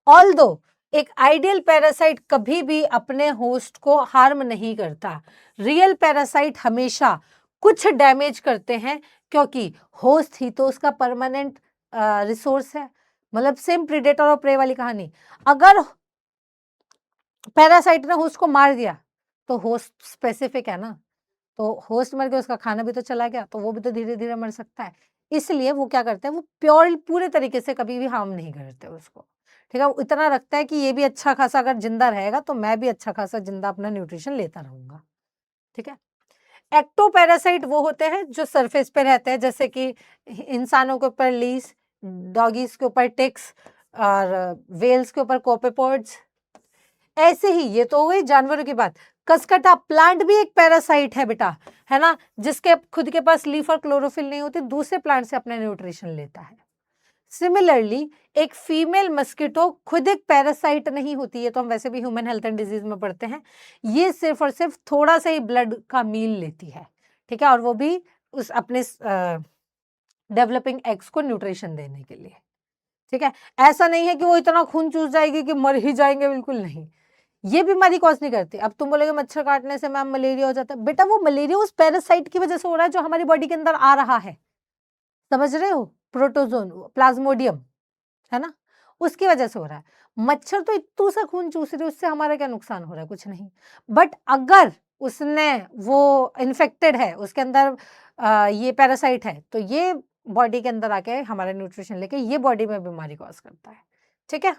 ऑल्दो एक आइडियल पैरासाइट कभी भी अपने होस्ट को हार्म नहीं करता, रियल पैरासाइट हमेशा कुछ डैमेज करते हैं, क्योंकि होस्ट ही तो उसका परमानेंट रिसोर्स है। मतलब सेम प्रीडेटर और प्रे वाली कहानी, अगर पैरासाइट ने होस्ट को मार दिया तो होस्ट स्पेसिफिक है ना, तो होस्ट मर गया, उसका खाना भी तो चला गया, तो वो भी तो धीरे धीरे मर सकता है। इसलिए वो क्या करते हैं, वो प्योर पूरे तरीके से कभी भी हार्म नहीं करते उसको, ठीक है। वो इतना रखता है कि ये भी अच्छा खासा अगर जिंदा रहेगा तो मैं भी अच्छा खासा जिंदा अपना न्यूट्रिशन लेता रहूंगा, ठीक है। एक्टोपैरासाइट वो होते हैं जो सरफेस पे रहते हैं, जैसे कि इंसानों के ऊपर लीस, डॉगीज के ऊपर टिक्स और वेल्स के ऊपर कोपेपोड्स। ऐसे ही ये तो हो गई जानवरों की बात। कसकटा प्लांट भी एक पैरासाइट है बेटा, है ना, जिसके खुद के पास लीफ और क्लोरोफिल नहीं होती, दूसरे प्लांट से अपना न्यूट्रिशन लेता है। सिमिलरली एक फीमेल मस्किटो खुद एक पैरासाइट नहीं होती है, तो हम वैसे भी ह्यूमन हेल्थ एंड डिजीज में पढ़ते हैं, ये सिर्फ और सिर्फ थोड़ा सा ही ब्लड का मील लेती है, ठीक है, और वो भी उस अपने डेवलपिंग एग्स को न्यूट्रिशन देने के लिए, ठीक है। ऐसा नहीं है कि वो इतना खून चूस जाएगी कि मर ही जाएंगे, बिल्कुल नहीं, ये बीमारी कॉज नहीं करती। अब तुम बोलोगे मच्छर काटने से मैम मलेरिया हो जाता है, बेटा वो मलेरिया उस पैरासाइट की वजह से हो रहा है जो हमारी बॉडी के अंदर आ रहा है, समझ रहे हो, प्रोटोजोन प्लाज्मोडियम, है ना, उसकी वजह से हो रहा है। मच्छर तो इतू सा खून चूस रही है, उससे हमारा क्या नुकसान हो रहा है, कुछ नहीं। बट अगर उसने वो इन्फेक्टेड है, उसके अंदर ये पैरासाइट है, तो ये बॉडी के अंदर आके हमारा न्यूट्रिशन लेके ये बॉडी में बीमारी कॉज करता है, ठीक है।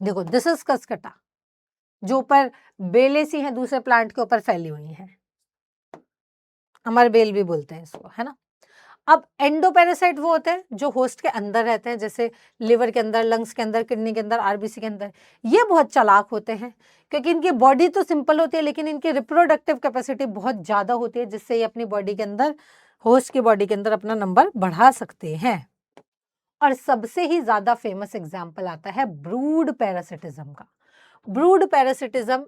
देखो दिस इज कसकटा, जो ऊपर बेलें सी हैं दूसरे प्लांट के ऊपर फैली हुई हैं, हमारे बेल भी बोलते हैं इसको, है ना। अब एंडोपैरासाइट वो होते हैं जो होस्ट के अंदर रहते हैं, जैसे लिवर के अंदर, लंग्स के अंदर, किडनी के अंदर, आरबीसी के अंदर। ये बहुत चालाक होते हैं क्योंकि इनकी बॉडी तो सिंपल होती है लेकिन इनकी रिप्रोडक्टिव कैपेसिटी बहुत ज्यादा होती है, जिससे ये अपनी बॉडी के अंदर, होस्ट की बॉडी के अंदर अपना नंबर बढ़ा सकते हैं। और सबसे ही ज्यादा फेमस एग्जाम्पल आता है ब्रूड पैरासिटिज्म का। ब्रूड पैरासिटिज्म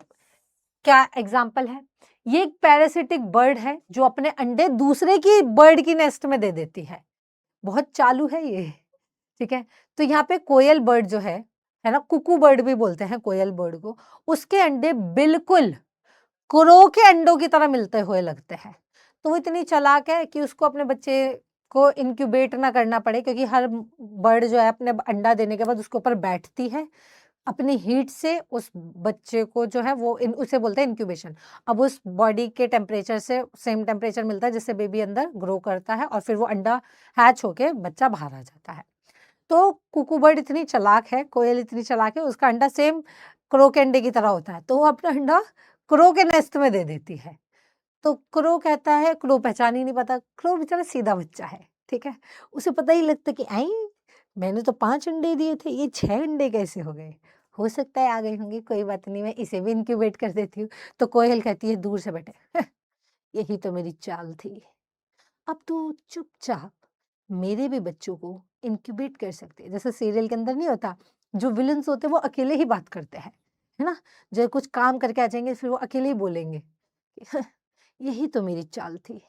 क्या एग्जाम्पल है, ये एक पैरासिटिक बर्ड है जो अपने अंडे दूसरे की बर्ड की नेस्ट में दे देती है। बहुत चालू है ये, ठीक है। तो यहाँ पे कोयल बर्ड जो है ना, कुकू बर्ड भी बोलते हैं कोयल बर्ड को, उसके अंडे बिल्कुल क्रो के अंडों की तरह मिलते हुए लगते हैं। तो वो इतनी चालाक है कि उसको अपने बच्चे को इंक्यूबेट ना करना पड़े, क्योंकि हर बर्ड जो है अपने अंडा देने के बाद उसके ऊपर बैठती है, अपनी हीट से उस बच्चे को जो है वो उसे बोलते हैं इंक्यूबेशन। अब उस बॉडी के टेम्परेचर से सेम टेम्परेचर मिलता है जिससे बेबी अंदर ग्रो करता है और फिर वो अंडा हैच होके बच्चा बाहर आ जाता है। तो कुकू बर्ड इतनी चालाक है, कोयल इतनी चालाक है, उसका अंडा सेम क्रो के अंडे की तरह होता है, तो वो अपना अंडा क्रो के नेस्ट में दे देती है। तो क्रो कहता है, क्रो पहचान ही नहीं पाता, क्रो बेचारा सीधा बच्चा है, ठीक है। उसे पता ही लगता कि आई मैंने तो 5 अंडे दिए थे, ये 6 अंडे कैसे हो गए? हो सकता है आ गए होंगे, कोई बात नहीं, मैं इसे भी इंक्यूबेट कर देती हूँ। तो कोयल कहती है दूर से बैठे, यही तो मेरी चाल थी। अब तो चुपचाप मेरे भी बच्चों को इंक्यूबेट कर सकते हैं। जैसे सीरियल के अंदर नहीं होता, जो विलन्स होते हैं वो अकेले ही बात करते हैं, है ना? जो कुछ काम करके आ जाएंगे फिर वो अकेले ही बोलेंगे। यही तो मेरी चाल थी।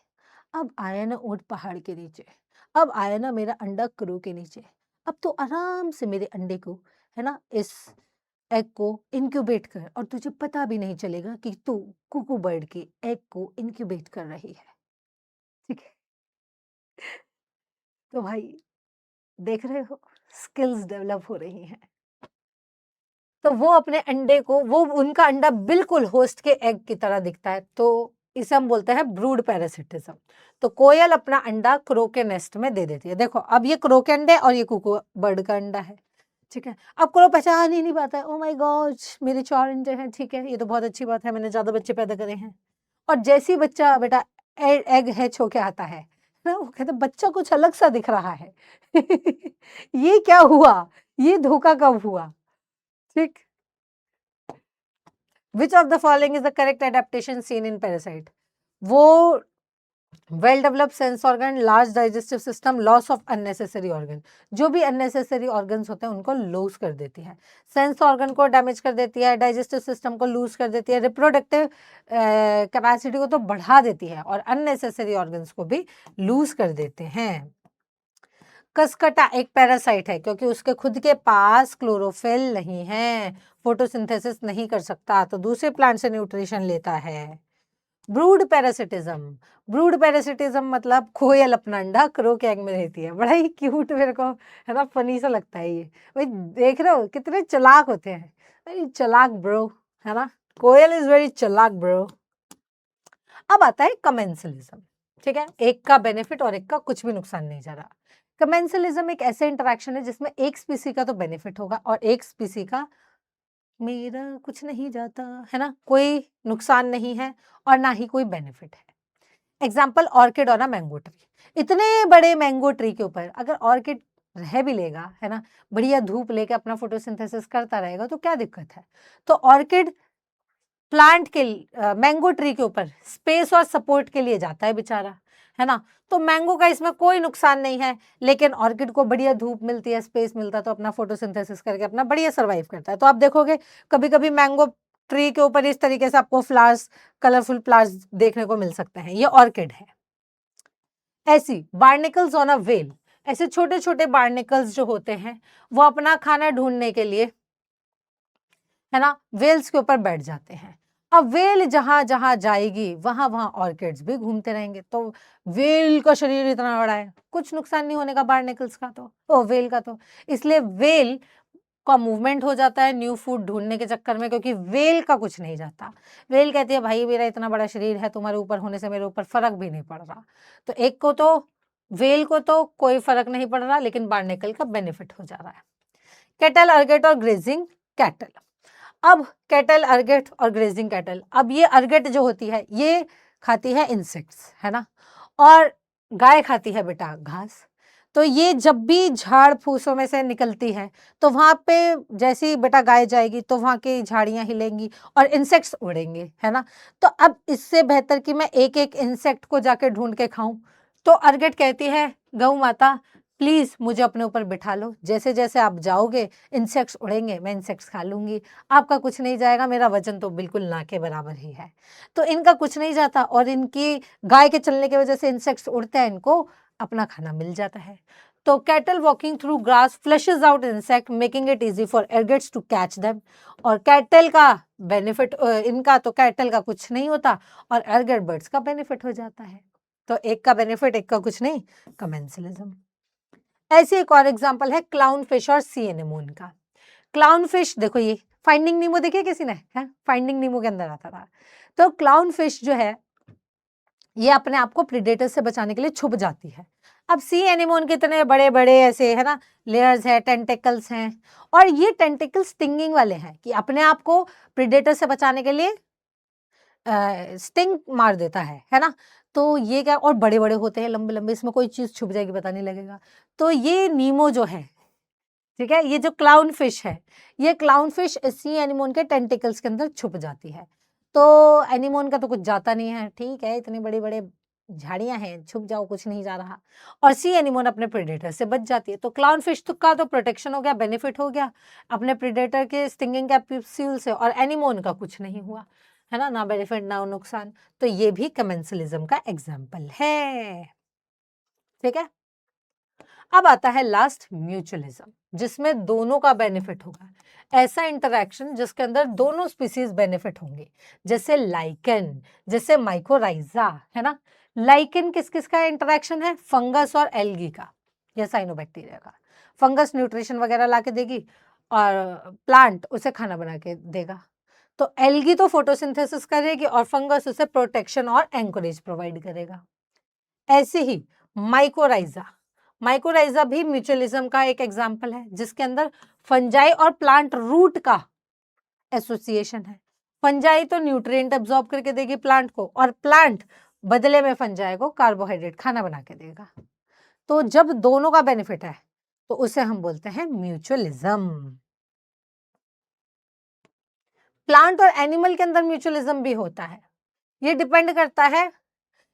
अब आया ना ऊँट पहाड़ के नीचे, अब आया ना मेरा अंडा क्रो के नीचे। अब तो आराम से मेरे अंडे को, है ना, इस एग को इंक्यूबेट कर और तुझे पता भी नहीं चलेगा कि तू कुकू बर्ड के एग को इंक्यूबेट कर रही है। ठीक है? तो भाई देख रहे हो, स्किल्स डेवलप हो रही हैं। तो वो अपने अंडे को, वो उनका अंडा बिल्कुल होस्ट के एग की तरह दिखता है, तो इसे हम बोलते हैं ब्रूड पैरासिटिज्म। तो कोयल अपना अंडा क्रो के नेस्ट में दे देती है। देखो अब ये क्रो के अंडे और ये कुकू बर्ड का अंडा है, ठीक है। अब क्रो पहचान ही नहीं पाता है, ओ माय गॉड मेरे 4 अंडे हैं, ठीक है, ये तो बहुत अच्छी बात है, मैंने ज्यादा बच्चे पैदा करे हैं। और जैसे ही बच्चा बेटा एग हैच होके आता है ना, वो कहते बच्चा कुछ अलग सा दिख रहा है। ये क्या हुआ, ये धोखा कब हुआ, ठीक। Which of the following is the correct adaptation seen in parasite? वो well developed sense organ, large digestive system, loss of unnecessary organ. जो भी अननेसेसरी ऑर्गन्स होते हैं उनको लूज कर देती है। सेंस ऑर्गन को डैमेज कर देती है, डाइजेस्टिव सिस्टम को लूज कर देती है, रिप्रोडक्टिव कैपेसिटी को तो बढ़ा देती है और अननेसेसरी ऑर्गन्स को भी लूज कर देते हैं। कसकटा एक पैरासाइट है क्योंकि उसके खुद के पास क्लोरोफिल नहीं है, फोटोसिंथेसिस नहीं कर सकता, तो दूसरे प्लांट से न्यूट्रिशन लेता है। ब्रूड पैरासिटिज्म, ब्रूड पैरासिटिज्म मतलब कोयल अपना अंडा क्रो के एग में रहती है। बड़ा ही क्यूट मेरे को, है ना, फनी सा लगता है ये। भाई देख रहे हो कितने चालाक होते हैं, वेरी चालाक ब्रो, है ना, कोयल इज वेरी चालाक ब्रो। अब आता है कमेंसलिज्म, ठीक है, एक का बेनिफिट और एक का कुछ भी नुकसान नहीं जा रहा। कमेंसलिज्म एक ऐसे इंटरेक्शन है जिसमें एक स्पीसी का तो बेनिफिट होगा और एक स्पीसी का मेरा कुछ नहीं जाता, है ना, कोई नुकसान नहीं है और ना ही कोई बेनिफिट है। एग्जाम्पल ऑर्किड और ना मैंगो ट्री। इतने बड़े मैंगो ट्री के ऊपर अगर ऑर्किड रह भी लेगा, है ना, बढ़िया धूप लेके अपना फोटोसिंथेसिस करता रहेगा तो क्या दिक्कत है। तो ऑर्किड प्लांट के मैंगो ट्री के ऊपर स्पेस और सपोर्ट के लिए जाता है बेचारा, है ना। तो मैंगो का इसमें कोई नुकसान नहीं है, लेकिन ऑर्किड को बढ़िया धूप मिलती है, स्पेस मिलता है, तो अपना फोटोसिंथेसिस करके अपना बढ़िया सर्वाइव करता है। तो आप देखोगे कभी कभी मैंगो ट्री के ऊपर इस तरीके से आपको फ्लावर्स, कलरफुल फ्लावर्स देखने को मिल सकते हैं, ये ऑर्किड है। ऐसी बार्निकल्स ऑन अ वेल, ऐसे छोटे छोटे बार्निकल्स जो होते हैं वो अपना खाना ढूंढने के लिए, है ना, वेल्स के ऊपर बैठ जाते हैं। अब वेल जहां जहां जाएगी वहां वहां ऑर्किड्स भी घूमते रहेंगे। तो वेल का शरीर इतना बड़ा है, कुछ नुकसान नहीं होने का बार्निकल्स का तो, ओ वेल का तो, इसलिए वेल का मूवमेंट हो जाता है न्यू फूड ढूंढने के चक्कर में, क्योंकि वेल का कुछ नहीं जाता। वेल कहती है भाई मेरा इतना बड़ा शरीर है, तुम्हारे ऊपर होने से मेरे ऊपर फर्क भी नहीं पड़ रहा। तो एक को तो, वेल को तो कोई फर्क नहीं पड़ रहा, लेकिन बार्निकल का बेनिफिट हो जा रहा है। कैटल, अर्गेट और ग्रेजिंग कैटल। अब कैटल, अर्गेट और ग्रेजिंग कैटल, अब ये अर्गेट जो होती है ये खाती है इंसेक्ट्स, है ना, और गाय खाती है बेटा घास। तो ये जब भी झाड़ फूसों में से निकलती है तो वहां पे जैसे ही बेटा गाय जाएगी तो वहां की झाड़ियां हिलेंगी और इंसेक्ट्स उड़ेंगे, है ना। तो अब इससे बेहतर कि मैं एक एक इंसेक्ट को जाके ढूंढ के खाऊं, तो अर्गेट कहती है गौ माता प्लीज़ मुझे अपने ऊपर बिठा लो, जैसे जैसे आप जाओगे इंसेक्ट्स उड़ेंगे, मैं इंसेक्ट्स खा लूँगी, आपका कुछ नहीं जाएगा, मेरा वज़न तो बिल्कुल ना के बराबर ही है। तो इनका कुछ नहीं जाता और इनकी गाय के चलने की वजह से इंसेक्ट्स उड़ते हैं, इनको अपना खाना मिल जाता है। तो cattle walking through grass flushes out insect making it easy for egrets to catch them. और कैटल का बेनिफिट इनका तो कैटल का कुछ नहीं होता और एर्गेट बर्ड्स का बेनिफिट हो जाता है। तो एक का बेनिफिट, एक का कुछ नहीं, कमेंसलिज्म। ऐसे एक और एग्जांपल है क्लाउन फिश और सी एनेमोन का। क्लाउन फिश देखो, ये फाइंडिंग नीमो देखिए किसी ने, है फाइंडिंग नीमो के अंदर आता था। तो क्लाउन फिश जो है ये अपने आप को प्रीडेटर से बचाने के लिए छुप जाती है। अब सी एनेमोन के इतने बड़े बड़े ऐसे है ना लेयर्स है, टेंटिकल्स हैं, और ये टेंटिकल्स स्टिंगिंग वाले हैं कि अपने आप को प्रीडेटर से बचाने के लिए स्टिंग मार देता है ना। तो ये क्या, और बड़े बड़े होते हैं, लंबे लंबे, इसमें कोई चीज छुप जाएगी पता नहीं लगेगा। तो ये नीमो जो है, ठीक है, ये जो क्लाउन फिश है, ये क्लाउन फिश सी एनिमोन के टेंटिकल्स के अंदर छुप जाती है। तो एनिमोन का तो कुछ जाता नहीं है, ठीक है, इतने बड़े बड़े झाड़ियां हैं, छुप जाओ कुछ नहीं जा रहा, और सी एनिमोन अपने प्रेडेटर से बच जाती है। तो क्लाउन फिश का तो प्रोटेक्शन हो गया, बेनिफिट हो गया अपने प्रेडेटर के स्टिंगिंग कैप्सूल से, और एनिमोन का कुछ नहीं हुआ, है ना बेनिफिट ना नुकसान। तो ये भी कमेंसलिज्म का एग्जाम्पल है, ठीक है। अब आता है लास्ट म्यूचुअलिज्म, जिसमें दोनों का बेनिफिट होगा। ऐसा इंटरैक्शन जिसके अंदर दोनों स्पीसीज बेनिफिट होंगे, जैसे लाइकन, जैसे माइकोराइजा, है ना। लाइकन किस किस का इंटरैक्शन है? फंगस और एल्गी का, या साइनोबैक्टीरिया का। फंगस न्यूट्रिशन वगैरह ला के देगी और प्लांट उसे खाना बना के देगा। तो एल्गी तो फोटोसिंथेसिस करेगी और फंगस उसे प्रोटेक्शन और एंकरेज प्रोवाइड करेगा। ऐसे ही माइकोराइजा, माइकोराइजा भी म्यूचुअलिज्म का एक एग्जाम्पल है, जिसके अंदर फंजाई और प्लांट रूट का एसोसिएशन है। फंजाई तो न्यूट्रिएंट एब्जॉर्ब करके देगी प्लांट को, और प्लांट बदले में फंजाई को कार्बोहाइड्रेट खाना बना के देगा। तो जब दोनों का बेनिफिट है तो उसे हम बोलते हैं म्यूचुअलिज्म। प्लांट और एनिमल के अंदर म्यूचुअलिज्म भी होता है, ये डिपेंड करता है,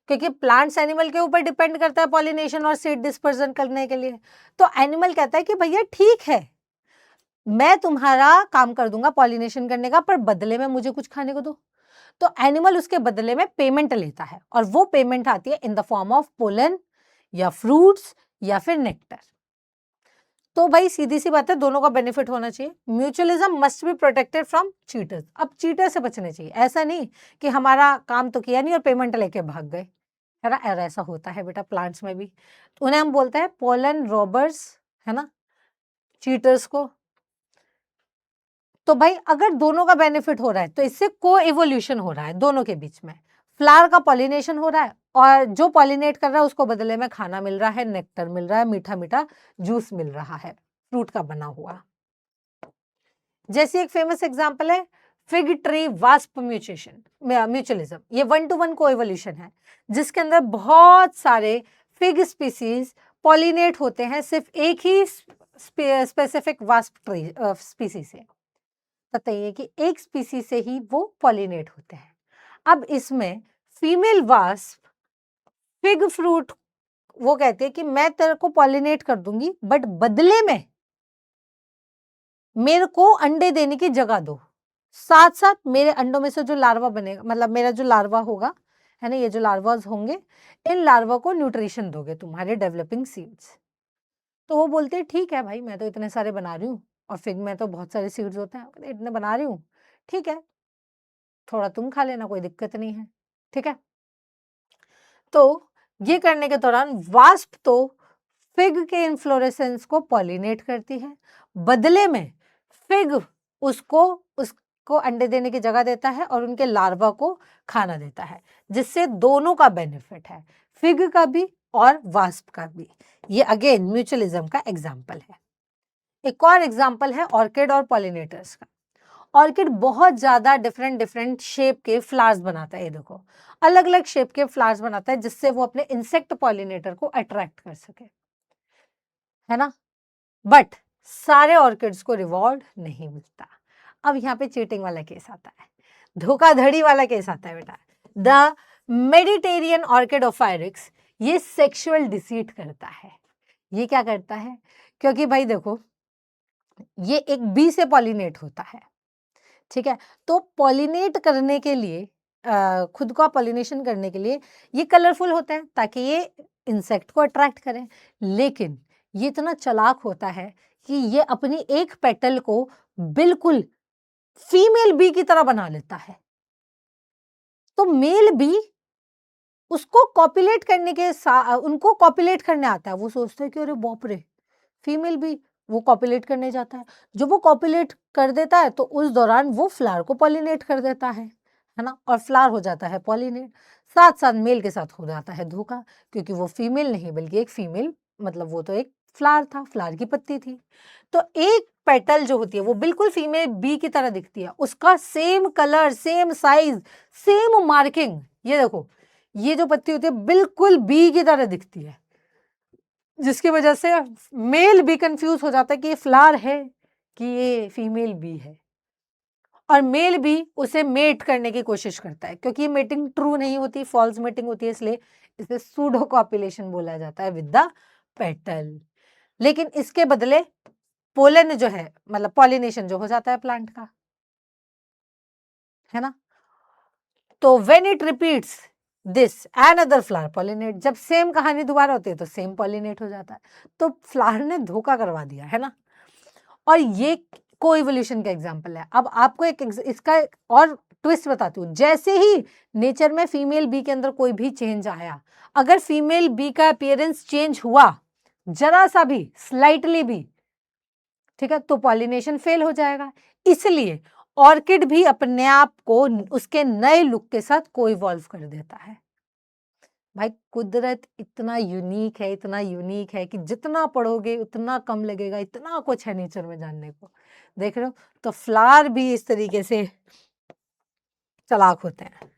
क्योंकि प्लांट्स एनिमल के ऊपर डिपेंड करता है पॉलिनेशन और सीड डिस्पर्जन करने के लिए। तो एनिमल कहता है कि भैया ठीक है, मैं तुम्हारा काम कर दूंगा पॉलिनेशन करने का, पर बदले में मुझे कुछ खाने को दो। तो एनिमल उसके बदले में पेमेंट लेता है, और वो पेमेंट आती है in the form of pollen या फ्रूट्स या फिर नेक्टर। तो भाई सीधी सी बात है, दोनों का बेनिफिट होना चाहिए। Mutualism must be protected from cheaters. अब चीटर से बचने चाहिए, ऐसा नहीं कि हमारा काम तो किया नहीं और पेमेंट लेके भाग गए, है ना। और ऐसा होता है बेटा प्लांट्स में भी, तो उन्हें हम बोलते हैं पोलन रॉबर्स, है ना, चीटर्स को। तो भाई अगर दोनों का बेनिफिट हो रहा है तो इससे को एवोल्यूशन हो रहा है दोनों के बीच में। फ्लावर का पॉलिनेशन हो रहा है और जो पॉलिनेट कर रहा है उसको बदले में खाना मिल रहा है, नेक्टर मिल रहा है, मीठा मीठा जूस मिल रहा है फ्रूट का बना हुआ। जैसे एक फेमस एग्जांपल है फिग ट्री वास्प म्यूचुअलिज्म। ये 1-to-1 को एवोल्यूशन है, जिसके अंदर बहुत सारे फिग स्पीसीज पॉलिनेट होते हैं सिर्फ एक ही स्पेसिफिक वास्प ट्री स्पीसीज से। बताइए कि एक स्पीसीज से ही वो पॉलिनेट होते हैं। अब इसमें फीमेल वास्प फिग फ्रूट वो कहते हैं कि मैं तेरे को पॉलिनेट कर दूंगी, बट बदले में मेरे को अंडे देने की जगह दो, साथ साथ मेरे अंडों में से जो लार्वा बनेगा, मतलब मेरा जो लार्वा होगा, है ना, ये जो लार्वाज होंगे, इन लार्वा को न्यूट्रिशन दोगे तुम्हारे डेवलपिंग सीड्स। तो वो बोलते हैं ठीक है भाई, मैं तो इतने सारे बना रही हूँ, और फिग में तो बहुत सारे सीड्स होते हैं, इतने बना रही हूँ, ठीक है, थोड़ा तुम खा लेना, कोई दिक्कत नहीं है, ठीक है। तो ये करने के दौरान वास्प तो फिग के इन्फ्लोरेसेंस को पॉलिनेट करती है, बदले में फिग उसको अंडे देने की जगह देता है और उनके लार्वा को खाना देता है, जिससे दोनों का बेनिफिट है, फिग का भी और वास्प का भी। ये अगेन म्यूचुअलिज्म का एग्जाम्पल है। एक और एग्जाम्पल है ऑर्किड और पॉलिनेटर्स का। ऑर्किड बहुत ज्यादा डिफरेंट शेप के फ्लावर्स बनाता है, ये देखो अलग अलग शेप के फ्लावर्स बनाता है, जिससे वो अपने इंसेक्ट पॉलिनेटर को अट्रैक्ट कर सके, है ना। बट सारे ऑर्किड्स को रिवॉर्ड नहीं मिलता। अब यहाँ पे चीटिंग वाला केस आता है, धोखाधड़ी वाला केस आता है बेटा। द मेडिटेरियन ऑर्किड ऑफ फायरिक्स ये सेक्सुअल डिसीट करता है, ये क्या करता है, क्योंकि भाई देखो ये एक बी से पॉलिनेट होता है, ठीक है। तो पॉलिनेट करने के लिए खुद का पॉलिनेशन करने के लिए ये कलरफुल होते हैं ताकि ये इंसेक्ट को अट्रैक्ट करें, लेकिन ये इतना चालाक होता है कि ये अपनी एक पेटल को बिल्कुल फीमेल बी की तरह बना लेता है। तो मेल बी उसको कॉपीलेट करने के उनको कॉपीलेट करने आता है। वो सोचते हैं कि अरे बाप रे, फीमेल भी, वो कॉपीलेट करने जाता है। जब वो कॉपीलेट कर देता है तो उस दौरान वो फ्लावर को पॉलिनेट कर देता है ना, और फ्लावर हो जाता है पॉलिनेट। साथ साथ मेल के साथ हो जाता है धोखा, क्योंकि वो फीमेल नहीं बल्कि एक फीमेल, मतलब वो तो एक फ्लावर था, फ्लावर की पत्ती थी। तो एक पेटल जो होती है वो बिल्कुल फीमेल बी की तरह दिखती है, उसका same colour, same size, same marking. ये देखो, ये जो पत्ती होती है बिल्कुल बी की तरह दिखती है, जिसकी वजह से मेल भी कंफ्यूज हो जाता है कि ये फ्लावर है कि ये फीमेल बी है, और मेल भी उसे मेट करने की कोशिश करता है, क्योंकि ये मेटिंग ट्रू नहीं होती, फॉल्स मेटिंग होती है, इसलिए इसे सूडो कॉपुलेशन बोला जाता है विद द पेटल। लेकिन इसके बदले पोलन जो है, मतलब पॉलिनेशन जो हो जाता है प्लांट का, है ना। तो when it repeats this another flower pollinate, जब सेम कहानी दोबारा होती है तो सेम पॉलिनेट हो जाता है। तो फ्लावर ने धोखा करवा दिया, है ना। और ये कोइवोल्यूशन का एग्जांपल है। अब आपको इसका और ट्विस्ट बताती हूँ। जैसे ही नेचर में फीमेल बी के अंदर कोई भी चेंज आया, अगर फीमेल बी का अपीयरेंस चेंज हुआ जरा सा भी, स्लाइटली भी, ठीक है, तो पॉलिनेशन फेल हो जाएगा। इसलिए ऑर्किड भी अपने आप को उसके नए लुक के साथ कोइवॉल्व कर देता है। भाई कुदरत इतना यूनिक है, इतना यूनिक है कि जितना पढ़ोगे उतना कम लगेगा, इतना कुछ है नेचर में जानने को। देख रहे हो, तो फ्लावर भी इस तरीके से चालाक होते हैं।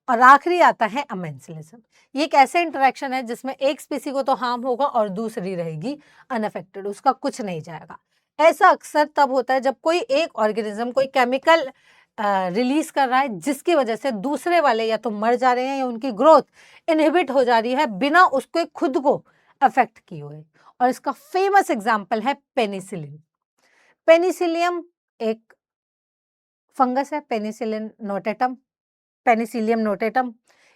और आखिरी आता है अमेंसिलिज्म। ये एक ऐसा इंटरेक्शन है जिसमें एक स्पीसी को तो हार्म होगा और दूसरी रहेगी अनअफेक्टेड, उसका कुछ नहीं जाएगा। ऐसा अक्सर तब होता है जब कोई एक ऑर्गेनिज्म कोई केमिकल रिलीज कर रहा है, जिसकी वजह से दूसरे वाले या तो मर जा रहे हैं या उनकी ग्रोथ इनहिबिट हो जा रही है बिना उसके खुद को अफेक्ट किए हुए। और इसका फेमस एग्जाम्पल है पेनिसिलिन। पेनिसिलियम एक फंगस है, पेनिसिलियम नोटेटम,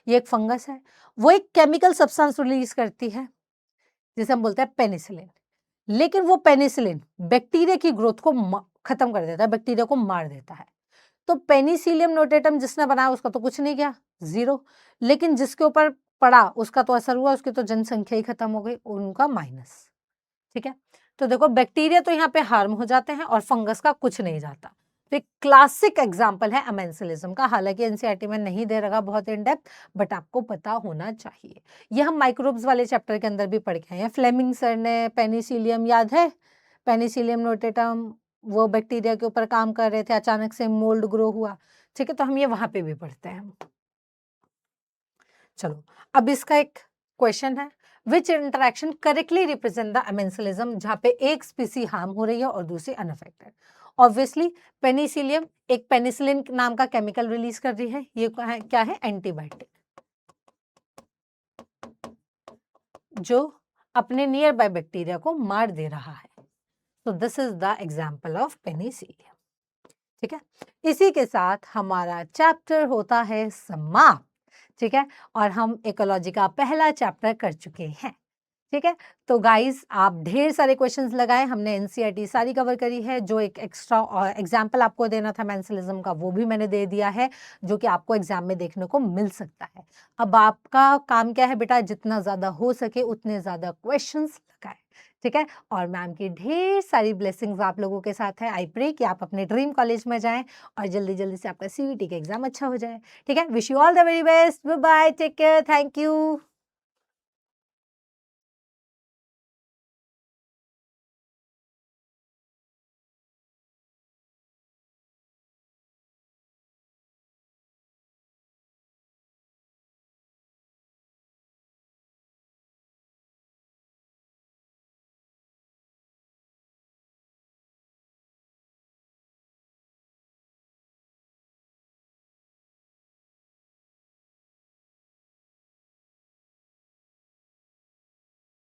ये एक फंगस है। वो एक केमिकल सब्सटेंस रिलीज करती है जिसे हम बोलते हैं पेनिसिलिन। लेकिन वो पेनिसिलिन बैक्टीरिया की ग्रोथ को खत्म कर देता है, बैक्टीरिया को मार देता है। तो पेनिसिलियम नोटेटम जिसने बनाया उसका तो कुछ नहीं गया, जीरो। लेकिन जिसके ऊपर पड़ा उसका तो असर हुआ, उसकी तो जनसंख्या ही खत्म हो गई, उनका माइनस। ठीक है, तो देखो बैक्टीरिया तो यहाँ पे हार्म हो जाते हैं और फंगस का कुछ नहीं जाता। तो एक क्लासिक एग्जाम्पल है अमेंसिलिज्म का। हालांकि एनसीईआरटी में नहीं दे रखा बहुत इन डेप्थ, बट आपको पता होना चाहिए। ये हम माइक्रोब्स वाले चैप्टर के अंदर भी पढ़ के आए हैं। फ्लेमिंग सर ने पेनिसिलियम, याद है, पेनिसिलियम नोटेटम, वो बैक्टीरिया के ऊपर काम कर रहे थे, अचानक से मोल्ड ग्रो हुआ। ठीक है, तो हम ये वहां पे भी पढ़ते हैं। चलो, अब इसका एक क्वेश्चन है, विच interaction correctly represent the amensalism, जहां पे एक स्पीसी हार्म हो रही है और दूसरी अनअफेक्टेड। ऑब्वियसली पेनिसिलियम एक पेनिसिलिन नाम का केमिकल रिलीज कर रही है, ये क्या है, एंटीबायोटिक, जो अपने नियर बाय बैक्टीरिया को मार दे रहा है। तो this is the example of Penicillium. ठीक है, इसी के साथ हमारा चैप्टर होता है समाप्त। ठीक है, और हम इकोलॉजी का पहला चैप्टर कर चुके हैं। ठीक है, तो गाइस आप ढेर सारे क्वेश्चंस लगाए, हमने एनसीईआरटी सारी कवर करी है। जो एक एक्स्ट्रा एग्जाम्पल आपको देना था मेंसलिज्म का, वो भी मैंने दे दिया है, जो कि आपको एग्जाम में देखने को मिल सकता है। अब आपका काम क्या है बेटा, जितना ज्यादा हो सके उतने ज्यादा क्वेश्चंस लगाए। ठीक है, और मैम की ढेर सारी ब्लेसिंग्स आप लोगों के साथ है। आई प्रे कि आप अपने ड्रीम कॉलेज में जाएं और जल्दी जल्दी से आपका सीयूईटी का एग्जाम अच्छा हो जाए। ठीक है, wish you all the very best, bye bye, take care, thank you.